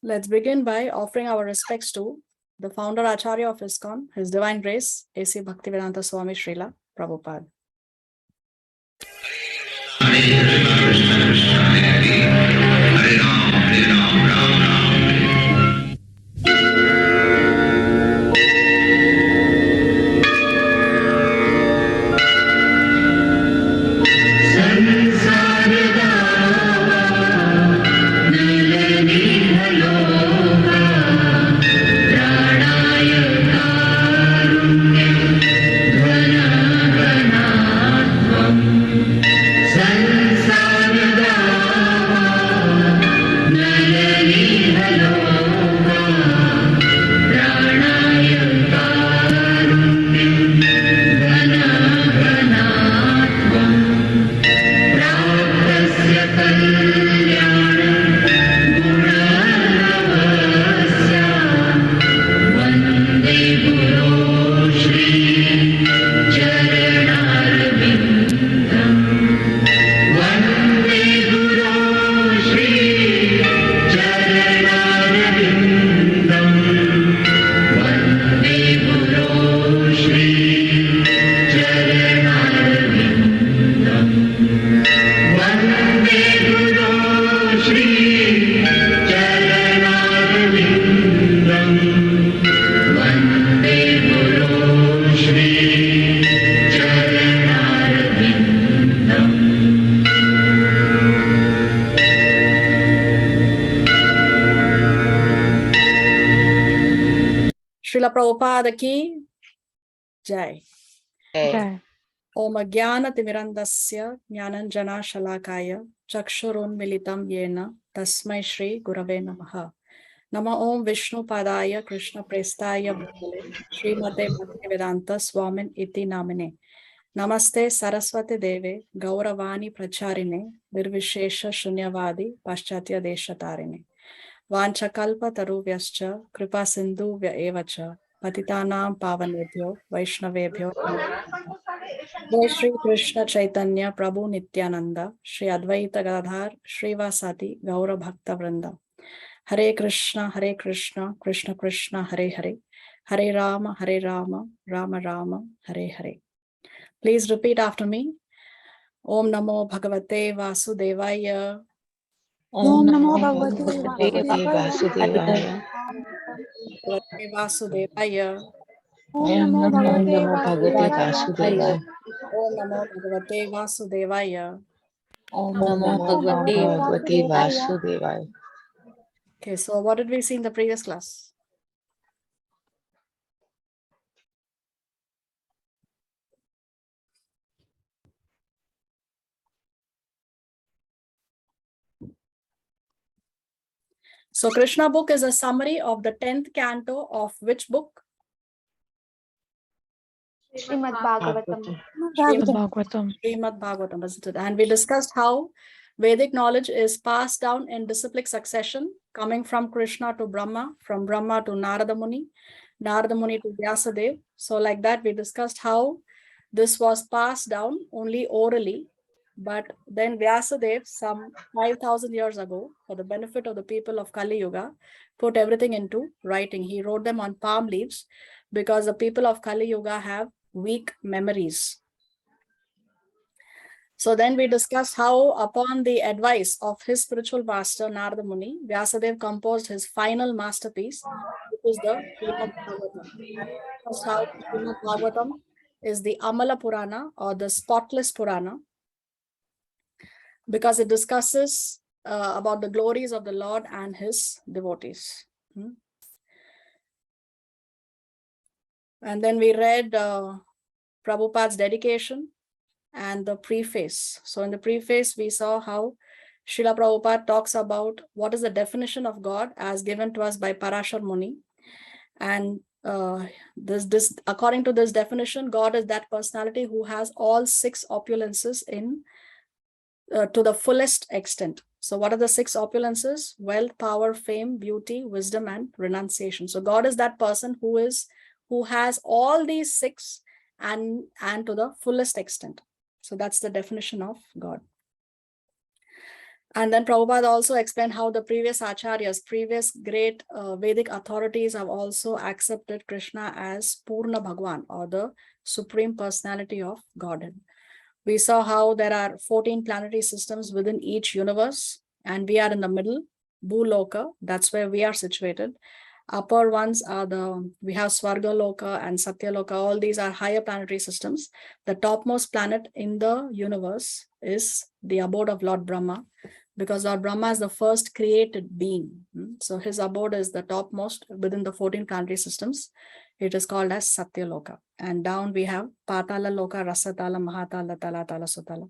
Let's begin by offering our respects to the founder Acharya of ISKCON, His Divine Grace, A.C. Bhaktivedanta Swami Srila Prabhupada. Srila Prabhupada ki Jai. Jai. Om Ajnana Timirandasya Jnananjana Shalakaya Chakshurun Militam Yena Tasmai Shri Gurave Namaha. Nama Om Vishnu Padaya Krishna Prestaya Bhutale Srimate Bhaktivedanta Swamin Iti Namine. Namaste Saraswati Deve Gauravani Pracharine Nirvishesha Shunyavadi Paschatya Deshatarine. Vanchakalpa Taruvyascha Kripa Sindhuvya Evacha Patitanam Pavanebhyo Vaishnavebhyo Jai Shri Krishna Chaitanya Prabhu Nityananda Shri Advaita Gadadhar Shri Vasati Gaura Bhakta Vrinda. Hare Krishna Krishna Krishna Hare Hare Hare Rama Rama Rama Hare Hare. Please repeat after me. Om Namo Bhagavate Vasudevaya. Om Namo Bhagavate Vasudevaya. Bhagavate Vasudevaya. Om Namo Bhagavate Vasudevaya. Om Namo Bhagavate Vasudevaya. Om Namo Bhagavate Vasudevaya. Okay, so what did we see in the previous class? So Krishna book is a summary of the 10th canto of which book? Srimad Bhagavatam. Srimad Bhagavatam, isn't it? And we discussed how Vedic knowledge is passed down in disciplic succession, coming from Krishna to Brahma, from Brahma to Narada Muni to Vyasadeva. So like that, we discussed how this was passed down only orally, but then Vyasadeva, some 5,000 years ago, for the benefit of the people of Kali Yuga, put everything into writing. He wrote them on palm leaves because the people of Kali Yuga have weak memories. So then we discussed how, upon the advice of his spiritual master Narada Muni, Vyasadeva composed his final masterpiece, which is the Srimad Bhagavatam. That's how Srimad Bhagavatam is the Amala Purana, or the spotless Purana, because it discusses about the glories of the Lord and his devotees. And then we read Prabhupada's dedication and the preface. So in the preface, we saw how Srila Prabhupada talks about what is the definition of God as given to us by Parashar Muni. And according to this definition, God is that personality who has all 6 opulences in to the fullest extent. So what are the 6 opulences? Wealth, power, fame, beauty, wisdom, and renunciation. So God is that person who has all these 6 and to the fullest extent. So that's the definition of God. And then Prabhupada also explained how the previous acharyas, previous great Vedic authorities have also accepted Krishna as Purna Bhagwan, or the Supreme Personality of Godhead. We saw how there are 14 planetary systems within each universe, and we are in the middle, Bhuloka, that's where we are situated. Upper ones are we have Swarga Loka and Satya Loka. All these are higher planetary systems. The topmost planet in the universe is the abode of Lord Brahma, because Lord Brahma is the first created being. So his abode is the topmost within the 14 planetary systems. It is called as Satya Loka. And down we have Patala Loka, Rasatala, Mahatala, Talatala, Sutala,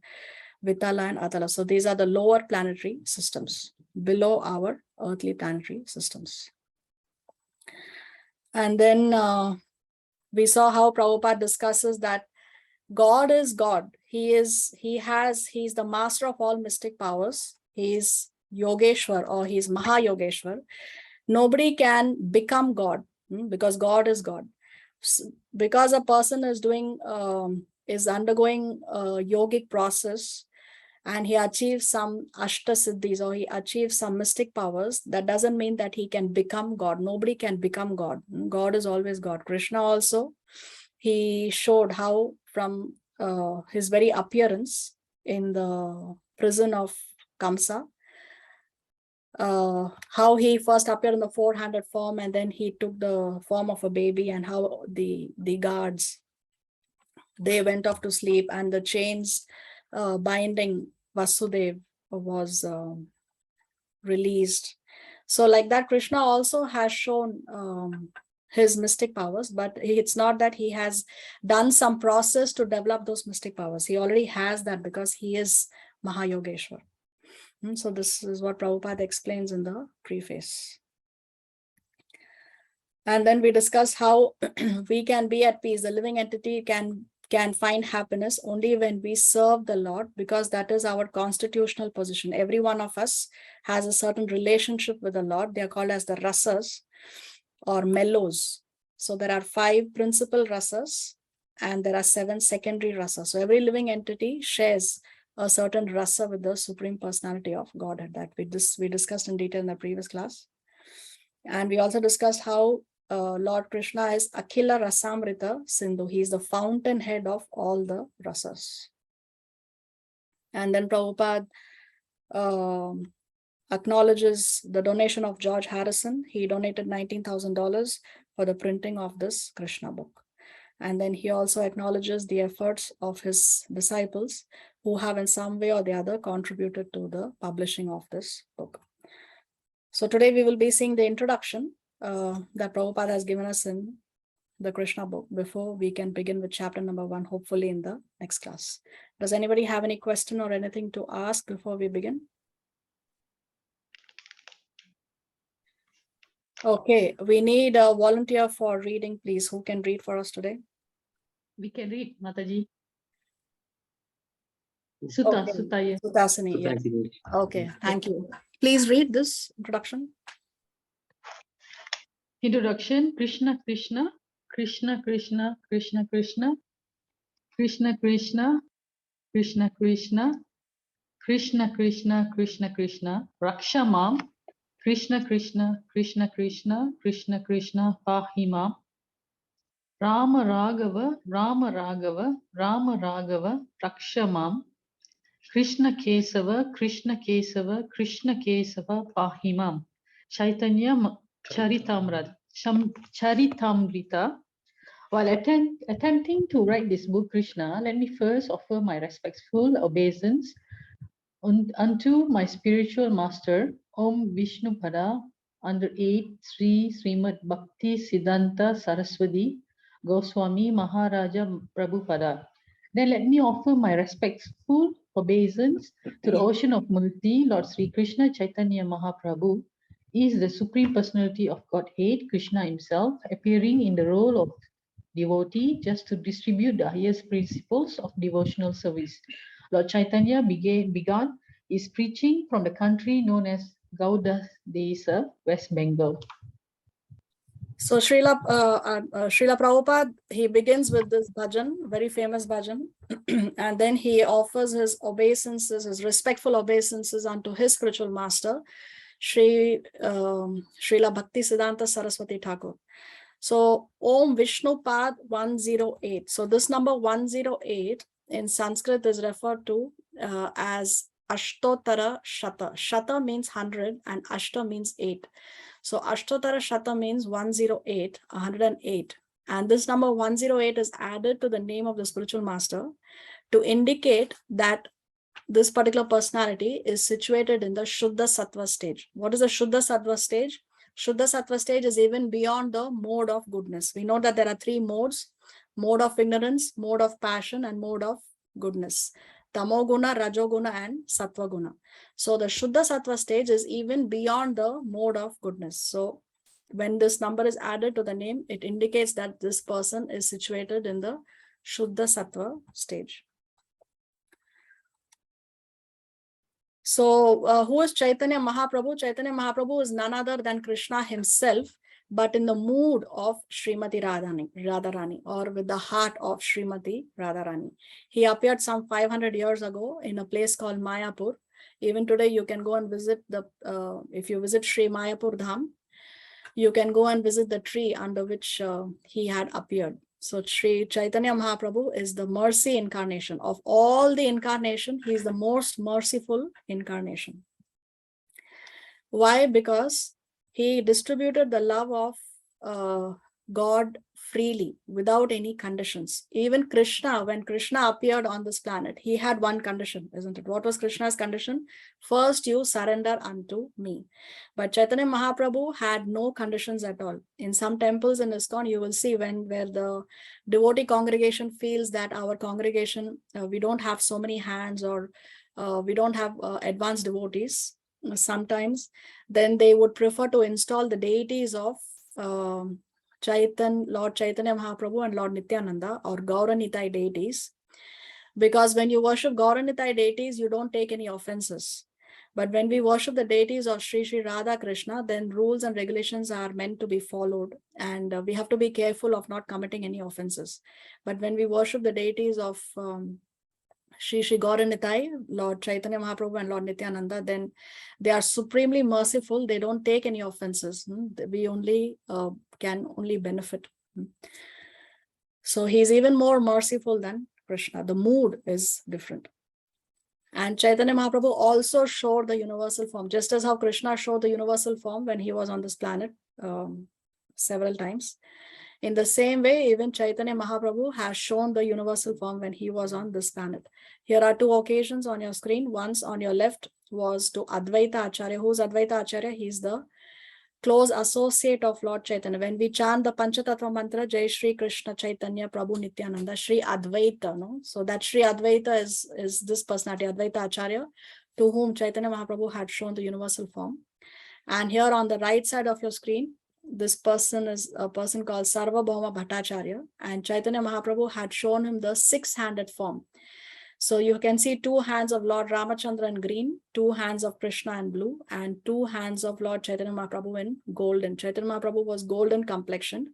Vitala, and Atala. So these are the lower planetary systems below our earthly planetary systems. And then we saw how Prabhupada discusses that God is God. He's the master of all mystic powers. He's Yogeshwar, or he's Mahayogeshwar. Nobody can become God, because God is God. Because a person is undergoing a yogic process, and he achieves some Ashta Siddhis, or he achieves some mystic powers, that doesn't mean that he can become God. Nobody can become God. God is always God. Krishna also, he showed how from his very appearance in the prison of Kamsa, how he first appeared in the four-handed form, and then he took the form of a baby, and how the guards, they went off to sleep, and the chains binding Vasudev was released. So like that, Krishna also has shown his mystic powers, but it's not that he has done some process to develop those mystic powers. He already has that, because he is Mahayogeshwar. So this is what Prabhupada explains in the preface. And then we discussed how we can be at peace. The living entity can find happiness only when we serve the Lord, because that is our constitutional position. Every one of us has a certain relationship with the Lord. They are called as the rasas, or mellows. So there are 5 principal rasas, and there are 7 secondary rasas. So every living entity shares a certain rasa with the Supreme Personality of Godhead, that we discussed in detail in the previous class. And we also discussed how Lord Krishna is Akhila Rasamrita Sindhu. He is the fountainhead of all the rasas. And then Prabhupada acknowledges the donation of George Harrison. He donated $19,000 for the printing of this Krishna book. And then he also acknowledges the efforts of his disciples, who have in some way or the other contributed to the publishing of this book. So today we will be seeing the introduction that Prabhupada has given us in the Krishna book, before we can begin with chapter number 1, hopefully in the next class. Does anybody have any question or anything to ask before we begin? Okay, we need a volunteer for reading, please. Who can read for us today? We can read, Mataji. Sutta, Okay. Sutta, yes. Sutasini, yes. Okay, thank you. Please read this introduction. Introduction. Krishna, Krishna, Krishna, Krishna, Krishna, Krishna, Krishna, Krishna, Krishna, Krishna, Krishna, Krishna, Krishna, Krishna, Raksha Mam, Krishna, Krishna, Krishna, Krishna, Krishna, Krishna, Pahimam, Rama Raghava, Rama Raghava, Rama Raghava, Raksha Mam, Krishna Kesava, Krishna Kesava, Krishna Kesava, Pahimam, Chaitanya Charitamrita. While attempting to write this book, Krishna, let me first offer my respectful obeisance unto my spiritual master, Om Vishnupada, under 8 Sri Srimad Bhakti Siddhanta Saraswati Goswami Maharaja Prabhupada. Then let me offer my respectful obeisance to the Ocean of Multi, Lord Sri Krishna Chaitanya Mahaprabhu. He is the Supreme Personality of Godhead, Krishna himself, appearing in the role of devotee just to distribute the highest principles of devotional service. Lord Chaitanya began his preaching from the country known as Gauda Desa, West Bengal. So Srila Prabhupada, he begins with this bhajan, very famous bhajan, and then he offers his obeisances, his respectful obeisances unto his spiritual master, Srila Bhakti Siddhanta Saraswati Thakur. So Om Vishnu Pad 108. So this number 108 in Sanskrit is referred to as Ashtotara Shata. Shata means 100 and Ashta means 8. So Ashtotara Shata means 108, 108. And this number 108 is added to the name of the spiritual master to indicate that this particular personality is situated in the Shuddha Sattva stage. What is the Shuddha Sattva stage? Shuddha Sattva stage is even beyond the mode of goodness. We know that there are 3 modes: mode of ignorance, mode of passion, and mode of goodness. Tamoguna, Rajoguna, and Sattva-guna. So the Shuddha Sattva stage is even beyond the mode of goodness. So when this number is added to the name, it indicates that this person is situated in the Shuddha Sattva stage. So who is Chaitanya Mahaprabhu? Chaitanya Mahaprabhu is none other than Krishna himself, but in the mood of Srimati Radharani, or with the heart of Srimati Radharani. He appeared some 500 years ago in a place called Mayapur. Even today, you can go and visit if you visit Sri Mayapur Dham, you can go and visit the tree under which he had appeared. So Sri Chaitanya Mahaprabhu is the mercy incarnation. Of all the incarnation, he is the most merciful incarnation. Why? Because he distributed the love of God freely, without any conditions. Even Krishna, when Krishna appeared on this planet, he had one condition, isn't it? What was Krishna's condition? First, you surrender unto me. But Chaitanya Mahaprabhu had no conditions at all. In some temples in ISKCON, you will see where the devotee congregation feels that our congregation, we don't have so many hands, or we don't have advanced devotees sometimes, then they would prefer to install the deities of Lord Chaitanya Mahaprabhu and Lord Nityananda, or Gauranitai deities. Because when you worship Gauranitai deities, you don't take any offenses. But when we worship the deities of Sri Sri Radha Krishna, then rules and regulations are meant to be followed, and we have to be careful of not committing any offenses. But when we worship the deities of Sri Sri Gauranitai, Lord Chaitanya Mahaprabhu and Lord Nityananda, then they are supremely merciful. They don't take any offenses. We only can only benefit. So he's even more merciful than Krishna. The mood is different. And Chaitanya Mahaprabhu also showed the universal form, just as how Krishna showed the universal form when he was on this planet several times. In the same way, even Chaitanya Mahaprabhu has shown the universal form when he was on this planet. Here are 2 occasions on your screen. Once on your left was to Advaita Acharya. Who's Advaita Acharya? He's the close associate of Lord Chaitanya. When we chant the Panchatattva mantra, Jai Shri Krishna Chaitanya Prabhu Nityananda, Shri Advaita, no? So that Shri Advaita is this personality, Advaita Acharya, to whom Chaitanya Mahaprabhu had shown the universal form. And here on the right side of your screen, this person is a person called Sarvabhauma Bhattacharya, and Chaitanya Mahaprabhu had shown him the 6-handed form. So you can see 2 hands of Lord Ramachandra in green, 2 hands of Krishna in blue, and 2 hands of Lord Chaitanya Mahaprabhu in golden. Chaitanya Mahaprabhu was golden complexioned.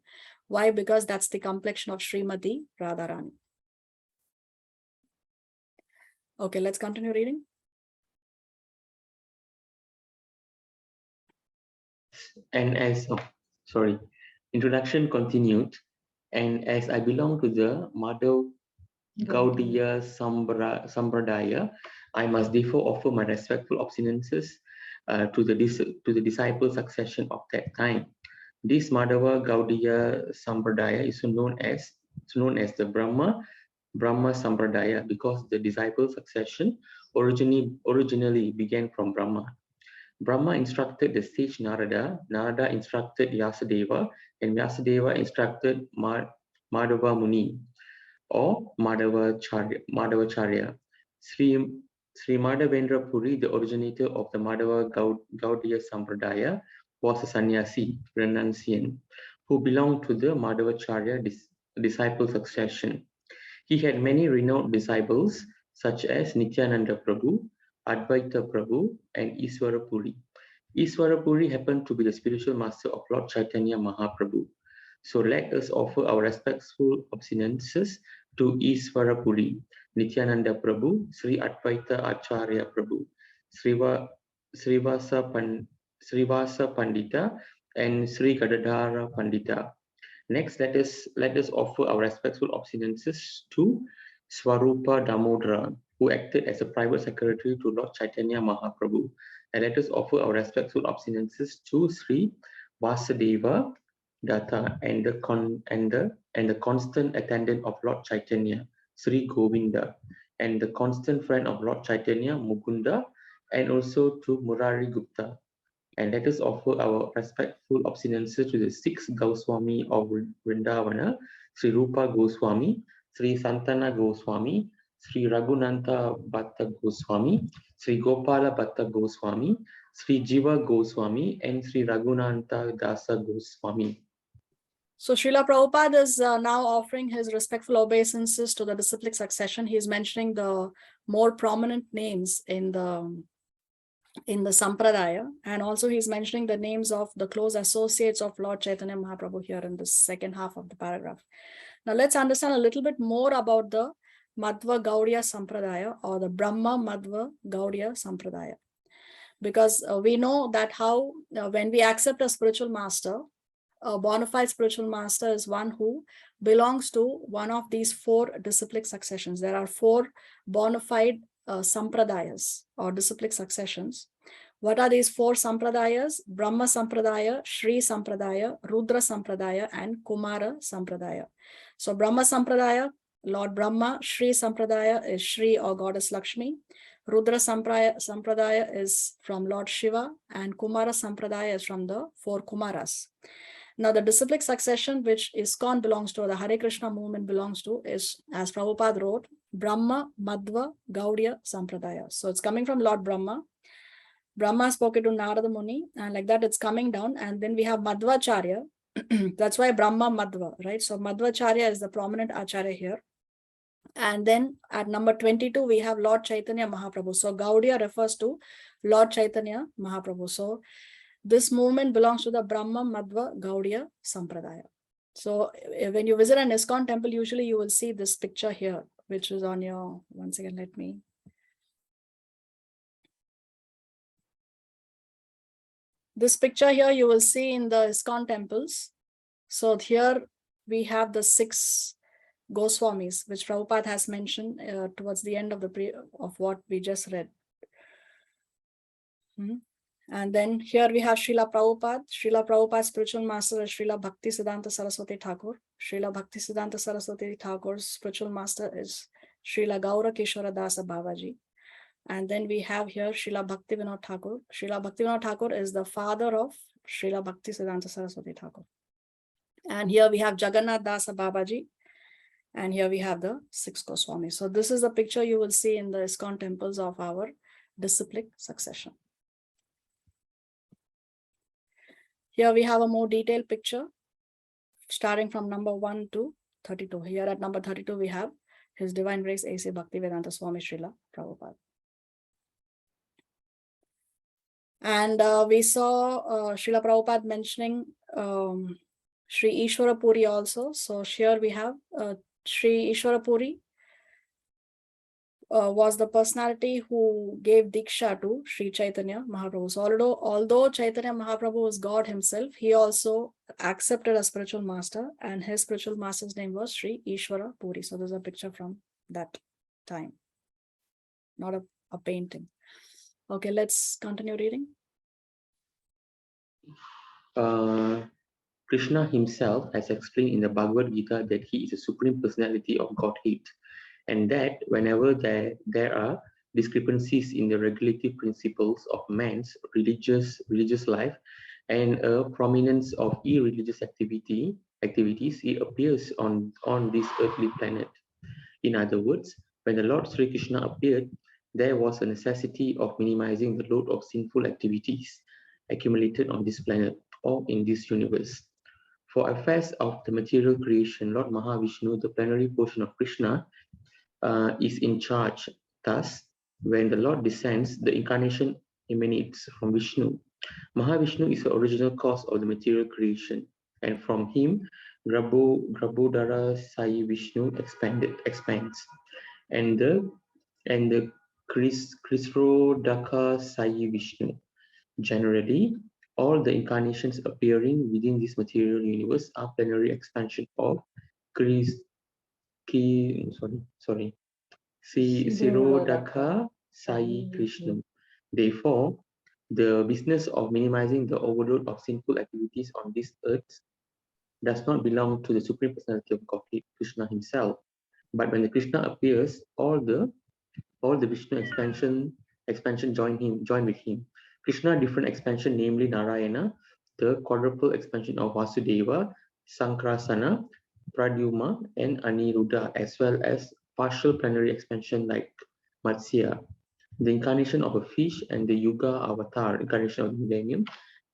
Why? Because that's the complexion of Srimati Radharani. Okay, let's continue reading. And as, introduction continued, and as I belong to the Madhav Gaudiya Sampradaya, I must therefore offer my respectful obeisances to the disciple succession of that time. This Madhava Gaudiya Sampradaya is known as the Brahma Sampradaya because the disciple succession originally began from Brahma. Brahma instructed the sage Narada, Narada instructed Vyasadeva, and Vyasadeva instructed Madhava Muni, or Madhavacharya. Sri Madhavendra Puri, the originator of the Madhava Gaudiya Sampradaya, was a sannyasi, renunciant, who belonged to the Madhavacharya disciple succession. He had many renowned disciples, such as Nityananda Prabhu, Advaita Prabhu, and Iswara Puri. Iswarapuri happened to be the spiritual master of Lord Chaitanya Mahaprabhu. So let us offer our respectful obeisances to Iswarapuri, Nityananda Prabhu, Sri Advaita Acharya Prabhu, Srivasa Pandita, and Sri Gadadhara Pandita. Next, let us offer our respectful obeisances to Swarupa Damodara, who acted as a private secretary to Lord Chaitanya Mahaprabhu. And let us offer our respectful obeisances to Sri Vasudeva Datta and the constant attendant of Lord Chaitanya, Sri Govinda, and the constant friend of Lord Chaitanya, Mukunda, and also to Murari Gupta. And let us offer our respectful obeisances to the 6 Goswami of Vrindavana, Sri Rupa Goswami, Sri Santana Goswami, Sri Raghunatha Bhatta Goswami, Sri Gopala Bhatta Goswami, Sri Jiva Goswami, and Sri Raghunatha Dasa Goswami. So Srila Prabhupada is now offering his respectful obeisances to the disciplic succession. He is mentioning the more prominent names in the Sampradaya, and also he's mentioning the names of the close associates of Lord Chaitanya Mahaprabhu here in the second half of the paragraph. Now let's understand a little bit more about the Madhva Gaudiya Sampradaya, or the Brahma Madhva Gaudiya Sampradaya. Because we know that how when we accept a spiritual master, a bona fide spiritual master is one who belongs to one of these 4 disciplic successions. There are 4 bona fide sampradayas or disciplic successions. What are these 4 sampradayas? Brahma Sampradaya, Shri Sampradaya, Rudra Sampradaya, and Kumara Sampradaya. So Brahma Sampradaya, Lord Brahma. Shri Sampradaya is Shri or Goddess Lakshmi. Rudra Sampradaya is from Lord Shiva, and Kumara Sampradaya is from the 4 Kumaras. Now, the disciplic succession which ISKCON belongs to, or the Hare Krishna movement belongs to, is, as Prabhupada wrote, Brahma Madhva Gaudiya Sampradaya. So it's coming from Lord Brahma. Brahma spoke it to Narada Muni, and like that it's coming down. And then we have Madhvacharya. That's why Brahma Madhva, right? So Madhvacharya is the prominent Acharya here. And then at number 22, we have Lord Chaitanya Mahaprabhu. So Gaudiya refers to Lord Chaitanya Mahaprabhu. So this movement belongs to the Brahma Madhva Gaudiya Sampradaya. So when you visit an ISKCON temple, usually you will see this picture here, which is on your, once again, let me. This picture here you will see in the ISKCON temples. So here we have the 6 Goswamis, which Prabhupada has mentioned towards the end of of what we just read. And then here we have Srila Prabhupada. Srila Prabhupada's spiritual master is Srila Bhakti Siddhanta Saraswati Thakur. Srila Bhakti Siddhanta Saraswati Thakur's spiritual master is Srila Gaura Kishora Dasa Babaji. And then we have here Srila Bhakti Vinod Thakur. Srila Bhakti Vinod Thakur is the father of Srila Bhakti Siddhanta Saraswati Thakur. And here we have Jagannath Dasa Babaji. And here we have the 6 Goswamis. So this is the picture you will see in the ISKCON temples of our disciplic succession. Here we have a more detailed picture starting from number 1 to 32. Here at number 32, we have His Divine Grace A.C. Bhaktivedanta Swami Srila Prabhupada. And we saw Srila Prabhupada mentioning Sri Ishwarapuri also. So here we have Sri Ishwarapuri was the personality who gave Diksha to Sri Chaitanya Mahaprabhu. So although Chaitanya Mahaprabhu was God himself, he also accepted a spiritual master, and his spiritual master's name was Sri Ishwarapuri. So there's a picture from that time, not a painting. Okay, let's continue reading. Krishna himself has explained in the Bhagavad Gita that he is a supreme personality of Godhead, and that whenever there are discrepancies in the regulative principles of man's religious life and a prominence of irreligious activities, he appears on this earthly planet. In other words, when the Lord Sri Krishna appeared, there was a necessity of minimizing the load of sinful activities accumulated on this planet or in this universe. For affairs of the material creation, Lord Mahavishnu, the plenary portion of Krishna, is in charge. Thus, when the Lord descends, the incarnation emanates from Vishnu. Mahavishnu is the original cause of the material creation, and from him, Grabodhara Sai Vishnu expands, and the Krisrodaka Sai Vishnu. Generally, all the incarnations appearing within this material universe are plenary expansion of Sirodaka Sai Krishna. Therefore, the business of minimizing the overload of sinful activities on this earth does not belong to the Supreme Personality of Godhead, Krishna himself. But when the Krishna appears, all the Vishnu expansion join with him. Krishna different expansion, namely Narayana, the quadruple expansion of Vasudeva, Sankrasana, Pradyumna, and Aniruddha, as well as partial plenary expansion like Matsya, the incarnation of a fish, and the Yuga Avatar, incarnation of the millennium,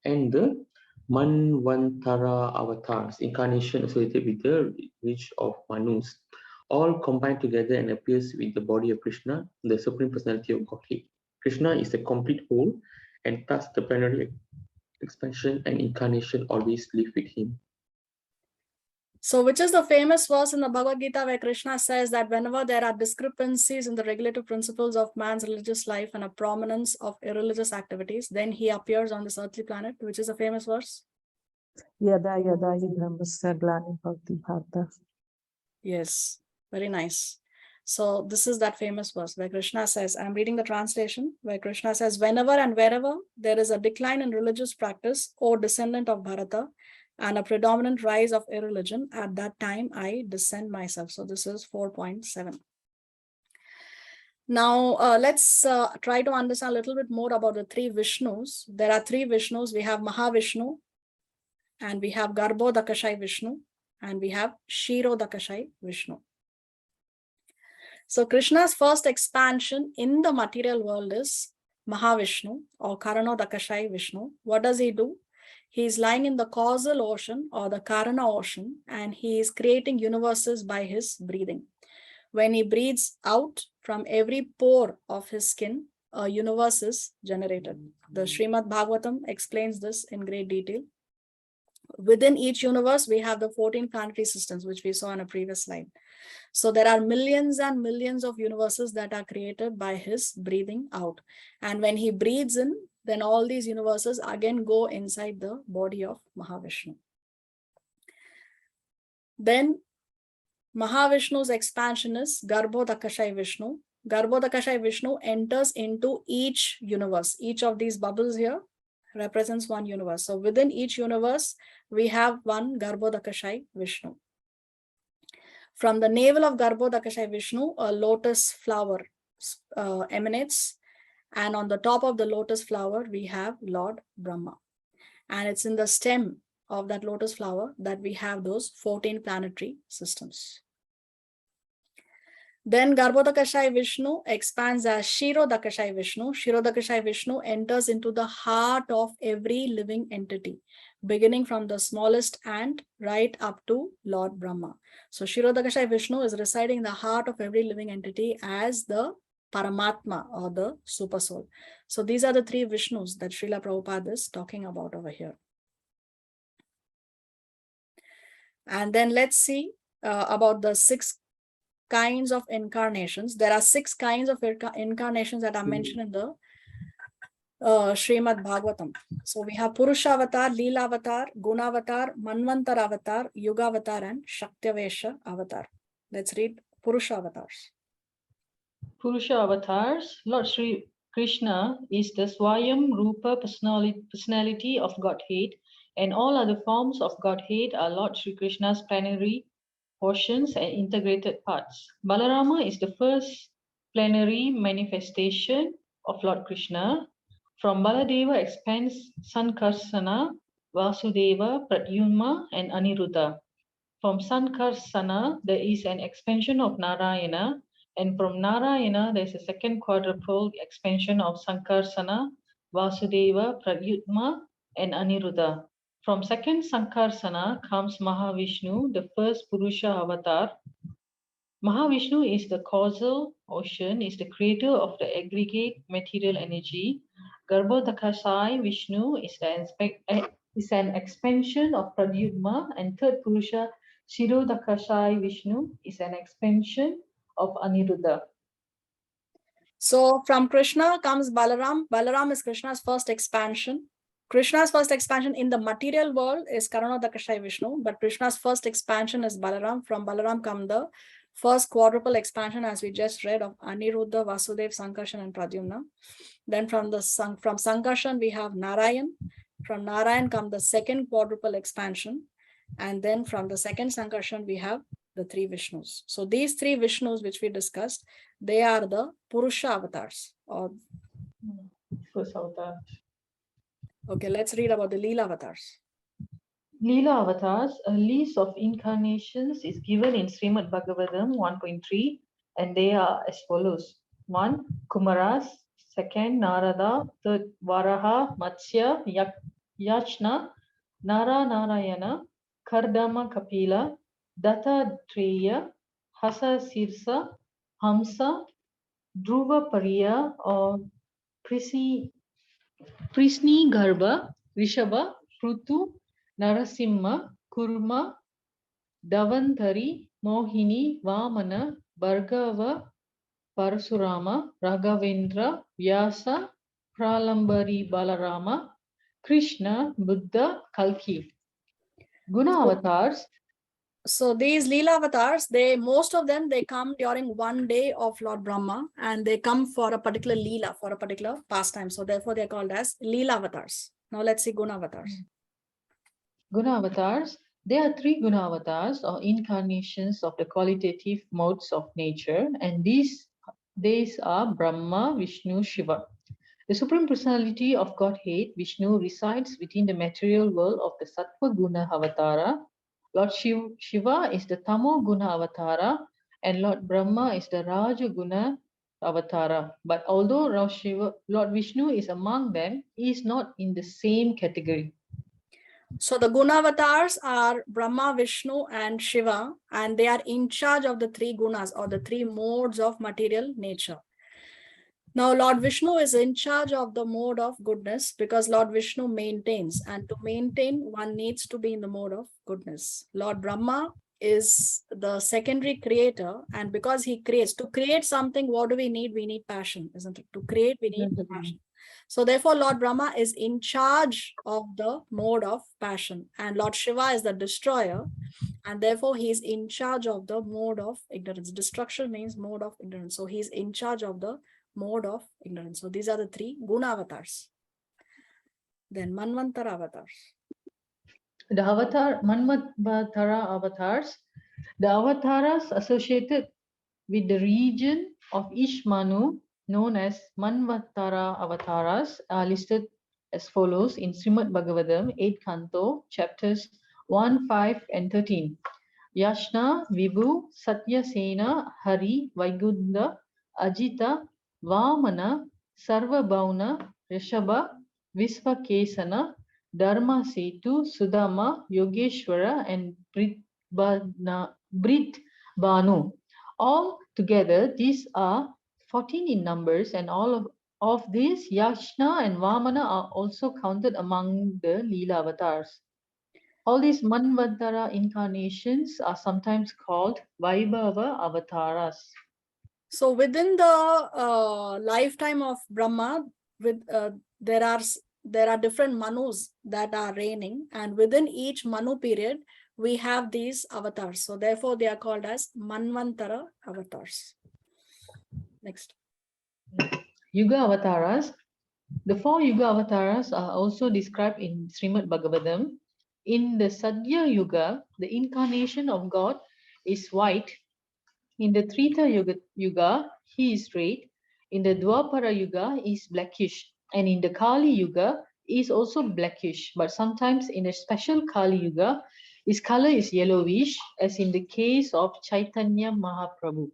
and the Manvantara Avatars, incarnation associated with the reach of Manus, all combined together and appears with the body of Krishna, the Supreme Personality of Godhead. Krishna is the complete whole, and thus the plenary expansion and incarnation always live with him. So which is the famous verse in the Bhagavad Gita where Krishna says that whenever there are discrepancies in the regulative principles of man's religious life and a prominence of irreligious activities, then he appears on this earthly planet, which is a famous verse? Yada yada hi brahmasya glani bhavati bharata. Yes, very nice. So this is that famous verse where Krishna says, I'm reading the translation, where Krishna says, whenever and wherever there is a decline in religious practice, O descendant of Bharata, and a predominant rise of irreligion, at that time I descend myself. So this is 4.7. Now let's try to understand a little bit more about the three Vishnus. There are three Vishnus. We have Mahavishnu, and we have Garbhodakashai Vishnu, and we have Kshirodakashai Vishnu. So Krishna's first expansion in the material world is Mahavishnu or Karanodakashai Vishnu. What does he do? He is lying in the causal ocean or the Karana ocean, and he is creating universes by his breathing. When he breathes out from every pore of his skin, a universe is generated. The Srimad Bhagavatam explains this in great detail. Within each universe, we have the 14 planetary systems, which we saw in a previous slide. So there are millions and millions of universes that are created by his breathing out. And when he breathes in, then all these universes again go inside the body of Mahavishnu. Then Mahavishnu's expansion is Garbhodakashai Vishnu. Garbhodakashai Vishnu enters into each universe. Each of these bubbles here represents one universe. So within each universe, we have one Garbhodakashai Vishnu. From the navel of Garbhodakashai Vishnu, a lotus flower emanates. And on the top of the lotus flower, we have Lord Brahma. And it's in the stem of that lotus flower that we have those 14 planetary systems. Then Garbhodakashai Vishnu expands as Kshirodakashai Vishnu. Kshirodakashai Vishnu enters into the heart of every living entity, beginning from the smallest ant right up to Lord Brahma. So Kshirodakashai Vishnu is residing in the heart of every living entity as the Paramatma or the Super Soul. So these are the three Vishnus that Srila Prabhupada is talking about over here. And then let's see about the 6 kinds of incarnations. There are 6 kinds of incarnations that are mentioned in the Srimad Bhagavatam. So we have Purusha Avatar, Leela Avatar, Guna Avatar, Manvantara Avatar, Yuga Avatar, and Shaktiavesha Avatar. Let's read Purusha Avatars. Purusha Avatars, Lord Sri Krishna is the Swayam Rupa personality of Godhead, and all other forms of Godhead are Lord Sri Krishna's plenary portions and integrated parts. Balarama is the first plenary manifestation of Lord Krishna. From Baladeva expands Sankarsana, Vasudeva, Pradyumna, and Aniruddha. From Sankarsana, there is an expansion of Narayana, and from Narayana, there is a second quadruple expansion of Sankarsana, Vasudeva, Pradyumna, and Aniruddha. From second Sankarsana comes Mahavishnu, the first Purusha avatar. Mahavishnu is the causal ocean, is the creator of the aggregate material energy. Garbhodakashayi Vishnu is an expansion of Pradyumna, and third Purusha Shirodakashayi Vishnu is an expansion of Aniruddha. So from Krishna comes Balaram. Balaram is Krishna's first expansion. Krishna's first expansion in the material world is Karanodakashayi Vishnu, but Krishna's first expansion is Balaram. From Balaram come the first quadruple expansion, as we just read, of Aniruddha, Vasudev, Sankarshan, and Pradyumna. Then from Sankarshan we have Narayan. From Narayan come the second quadruple expansion, and then from the second Sankarshan we have the three Vishnus. So these three Vishnus which we discussed, they are the Purusha avatars. Or First avatar. okay, let's read about the Leela avatars. Leela avatars, a list of incarnations, is given in Srimad Bhagavatam 1.3, and they are as follows: 1. Kumaras, 2nd Narada, 3rd Varaha, Matsya, Yachna, Narayana, Kardama Kapila, Dattatreya, Hasa Sirsa, Hamsa, Dhruva Pariya, or Prisni Garbha, Rishabha, Prutu, Narasimha, Kurma, Davantari, Mohini, Vamana, Bhargava, Parasurama, Raghavendra, Vyasa, Pralambari Balarama, Krishna, Buddha, Kalki. Guna avatars. So these Leela avatars, most of them come during one day of Lord Brahma, and they come for a particular Leela, for a particular pastime. So therefore they are called as Leela avatars. Now let's see Guna avatars. Guna avatars. There are three Guna avatars, or incarnations of the qualitative modes of nature, and these are Brahma, Vishnu, Shiva. The Supreme Personality of Godhead, Vishnu, resides within the material world of the Sattva Guna Avatara. Lord Shiva is the Tamo Guna Avatara, and Lord Brahma is the Raja Guna Avatara. But although Lord Vishnu is among them, he is not in the same category. So the Guna avatars are Brahma, Vishnu, and Shiva, and they are in charge of the three gunas, or the three modes of material nature. Now, Lord Vishnu is in charge of the mode of goodness, because Lord Vishnu maintains, and to maintain, one needs to be in the mode of goodness. Lord Brahma is the secondary creator, and because he creates, to create something, what do we need? We need passion, isn't it? To create, we need passion. So therefore, Lord Brahma is in charge of the mode of passion, and Lord Shiva is the destroyer, and therefore he is in charge of the mode of ignorance. Destruction means mode of ignorance. So he is in charge of the mode of ignorance. So these are the three Guna avatars. Then Manvantara avatars. The Manvantara avatars, the avatars associated with the region of each Manu, known as Manvantara avatars, are listed as follows in Srimad Bhagavatam 8th Canto, chapters 1, 5, and 13. Yashna, Vibhu, Satyasena, Hari, Vaigunda, Ajita, Vamana, Sarvabhauna, Rishabha, Visvakesana, Dharma Setu, Sudama, Yogeshwara, and Banu. All together, these are 14 in numbers, and all of these, Yashna and Vamana are also counted among the Leela avatars. All these Manvantara incarnations are sometimes called Vaibhava avatars. So within the lifetime of Brahma, there are different Manus that are reigning, and within each Manu period, we have these avatars. So therefore, they are called as Manvantara avatars. Next. Yuga avatars. The 4 Yuga avatars are also described in Srimad Bhagavatam. In the Sadhya Yuga, the incarnation of God is white. In the Treta Yuga, he is red. In the Dwapara Yuga, he is blackish. And in the Kali Yuga, he is also blackish. But sometimes in a special Kali Yuga, his color is yellowish, as in the case of Chaitanya Mahaprabhu.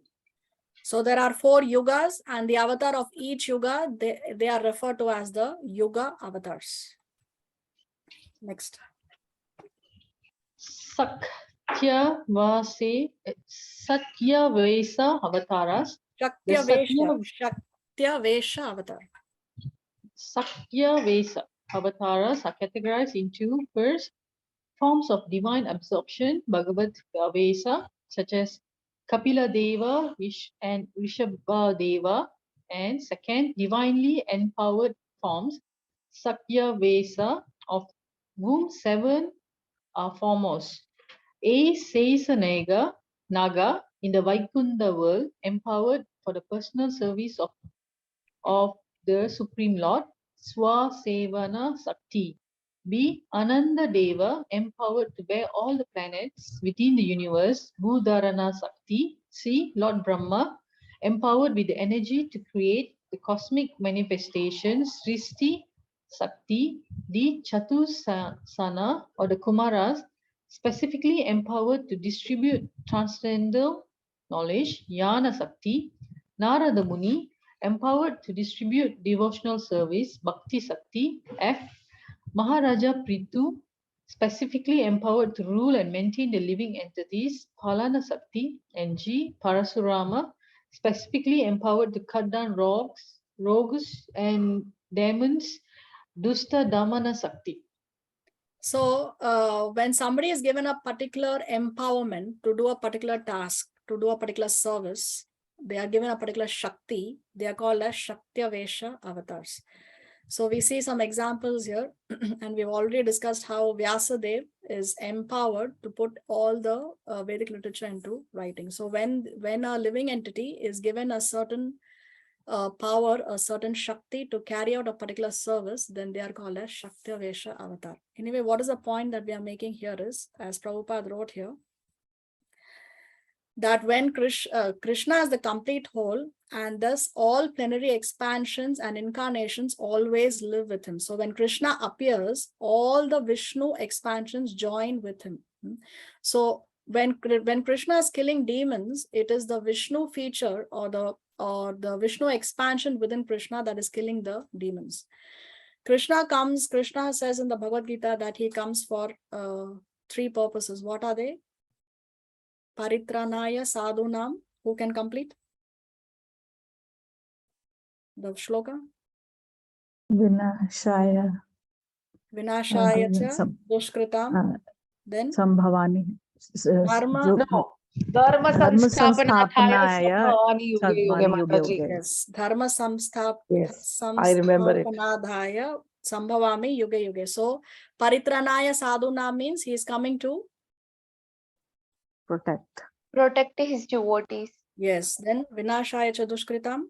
So there are 4 yugas, and the avatar of each yuga, they are referred to as the Yuga avatars. Next. Shaktiavesha Avatars. Shaktiavesha avatar. Shaktiavesha Avatars are categorized into first, forms of divine absorption, Bhagavad Avesa, such as Kapila Deva and Rishabha Deva, and second, divinely empowered forms, Sakyavesa, of whom 7 are foremost. A Naga in the Vaikunta world, empowered for the personal service of the Supreme Lord, Swasevana Sakti. B. Ananda Deva, empowered to bear all the planets within the universe, Bhudharana Sakti. C. Lord Brahma, empowered with the energy to create the cosmic manifestations, Srishti Sakti. D. Chatusana, or the Kumaras, specifically empowered to distribute transcendental knowledge, Jnana Sakti. Narada Muni, empowered to distribute devotional service, Bhakti Sakti. F. Maharaja Prithu, specifically empowered to rule and maintain the living entities, Palana Sakti. And G. Parasurama, specifically empowered to cut down rogues and demons, Dusta Damana Sakti. So when somebody is given a particular empowerment to do a particular task, to do a particular service, they are given a particular Shakti, they are called as Shaktiavesha Avatars. So we see some examples here, and we've already discussed how Vyasadeva is empowered to put all the Vedic literature into writing. So when a living entity is given a certain power, a certain Shakti to carry out a particular service, then they are called as Shaktiavesha Avatar. Anyway, what is the point that we are making here is, as Prabhupada wrote here, that when Krishna is the complete whole, and thus all plenary expansions and incarnations always live with him. So when Krishna appears, all the Vishnu expansions join with him. So when Krishna is killing demons, it is the Vishnu feature or the Vishnu expansion within Krishna that is killing the demons. Krishna says in the Bhagavad Gita that he comes for 3 purposes. What are they? Paritranaya sadhunam. Who can complete the shloka? Vinashaya. Vinashaya cha dushkritam. Then Sambhavani. Dharma. No. Dharma Samsthapanaya Sambhavani Yuge Yuge Mataji. Yuge. Yes, Dharma Yes, I remember it. samsthapanadhaya sambhavami yuge yuge. So paritranaya sadhuna means he is coming to Protect. Protect his devotees. yes. Then vinashaya cha dushkritam.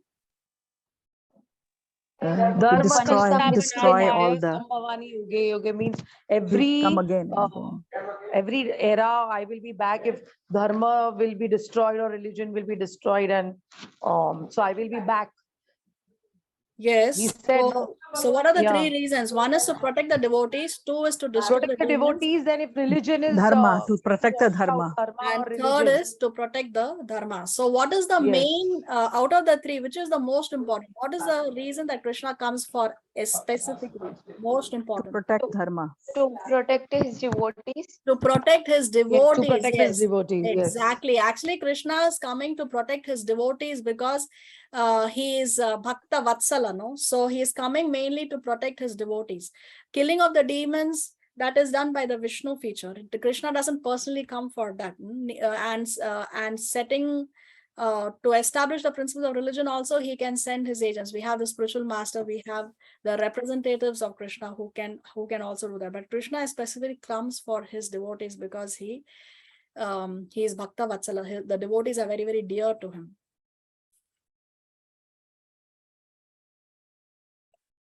To destroy all the. Sambhavani Yuge Yuge means Come again. every era I will be back if dharma will be destroyed or religion will be destroyed, and so I will be back. Yes. He said, So what are the 3 reasons? 1 is to protect the devotees, 2 is to destroy protect the the demons, devotees. Then if religion is Dharma, to protect the dharma. and or 3rd religion. is to protect the dharma. So what is the Yes. main out of the 3, which is the most important? What is the reason that Krishna comes for specifically most To important? protect dharma. To protect his devotees. To protect his Yes, devotees. to protect his devotees. Exactly. Actually, Krishna is coming to protect his devotees because he is Bhakta Vatsala, no? So he is coming mainly to protect his devotees. Killing of the demons, that is done by the Vishnu feature. The Krishna doesn't personally come for that. And setting to establish the principles of religion also, he can send his agents. We have the spiritual master, we have the representatives of Krishna who can also do that. But Krishna specifically comes for his devotees because he is Bhakta Vatsala. The devotees are very, very dear to him.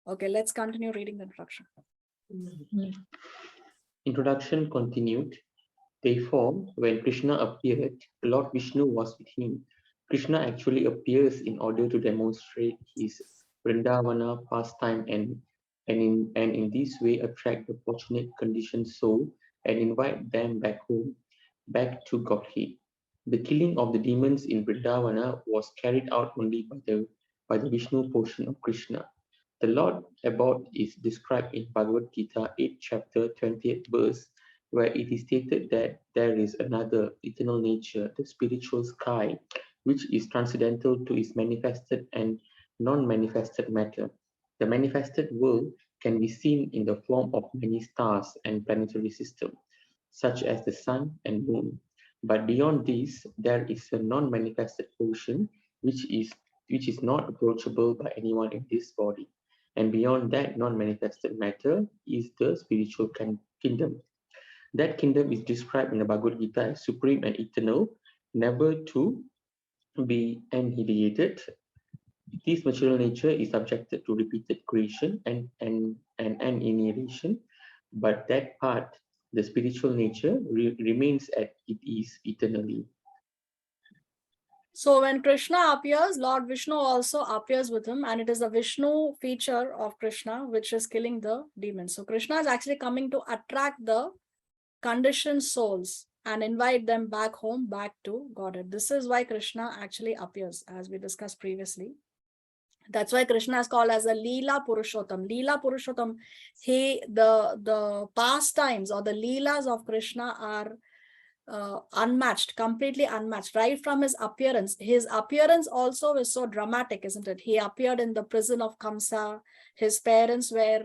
Okay, let's continue reading the introduction. Introduction continued. Therefore, when Krishna appeared, Lord Vishnu was with him. Krishna actually appears in order to demonstrate his Vrindavana pastime and in this way attract the fortunate conditioned soul and invite them back home, back to Godhead. The killing of the demons in Vrindavana was carried out only by the Vishnu portion of Krishna. The Lord Abode is described in Bhagavad Gita 8 chapter 20th verse, where it is stated that there is another eternal nature, the spiritual sky, which is transcendental to its manifested and non-manifested matter. The manifested world can be seen in the form of many stars and planetary systems, such as the sun and moon. But beyond this, there is a non-manifested portion which is not approachable by anyone in this body. And beyond that non-manifested matter is the spiritual kingdom. That kingdom is described in the Bhagavad Gita as supreme and eternal, never to be annihilated. This material nature is subjected to repeated creation and annihilation, but that part, the spiritual nature, remains as it is eternally. So when Krishna appears, Lord Vishnu also appears with him, and it is the Vishnu feature of Krishna which is killing the demons. So Krishna is actually coming to attract the conditioned souls and invite them back home, back to Godhead. This is why Krishna actually appears, as we discussed previously. That's why Krishna is called as a Leela Purushottam. Leela Purushottam, the pastimes or the Leelas of Krishna are unmatched, completely unmatched. Right from his appearance also is so dramatic, isn't it? He appeared in the prison of Kamsa. His parents were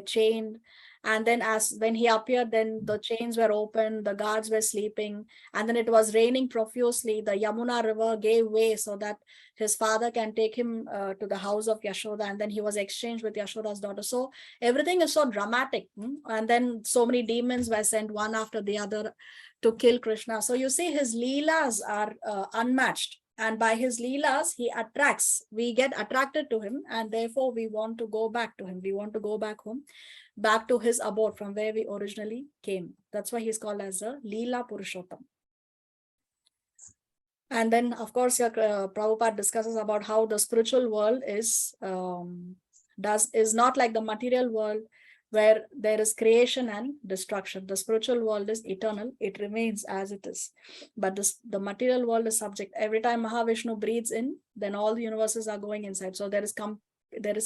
chained, and then when he appeared, then the chains were open, the guards were sleeping, and then it was raining profusely. The Yamuna river gave way so that his father can take him to the house of Yashoda, and then he was exchanged with Yashoda's daughter. So everything is so dramatic. And then so many demons were sent one after the other to kill Krishna. So you see, his leelas are unmatched, and by his leelas he attracts. We get attracted to him, and therefore we want to go back to him. We want to go back home, back to his abode from where we originally came. That's why he's called as a Leela Purushottam. And then, of course, Prabhupada discusses about how the spiritual world is not like the material world, where there is creation and destruction. The spiritual world is eternal; it remains as it is. But the material world is subject. Every time Mahavishnu breathes in, then all the universes are going inside. So there is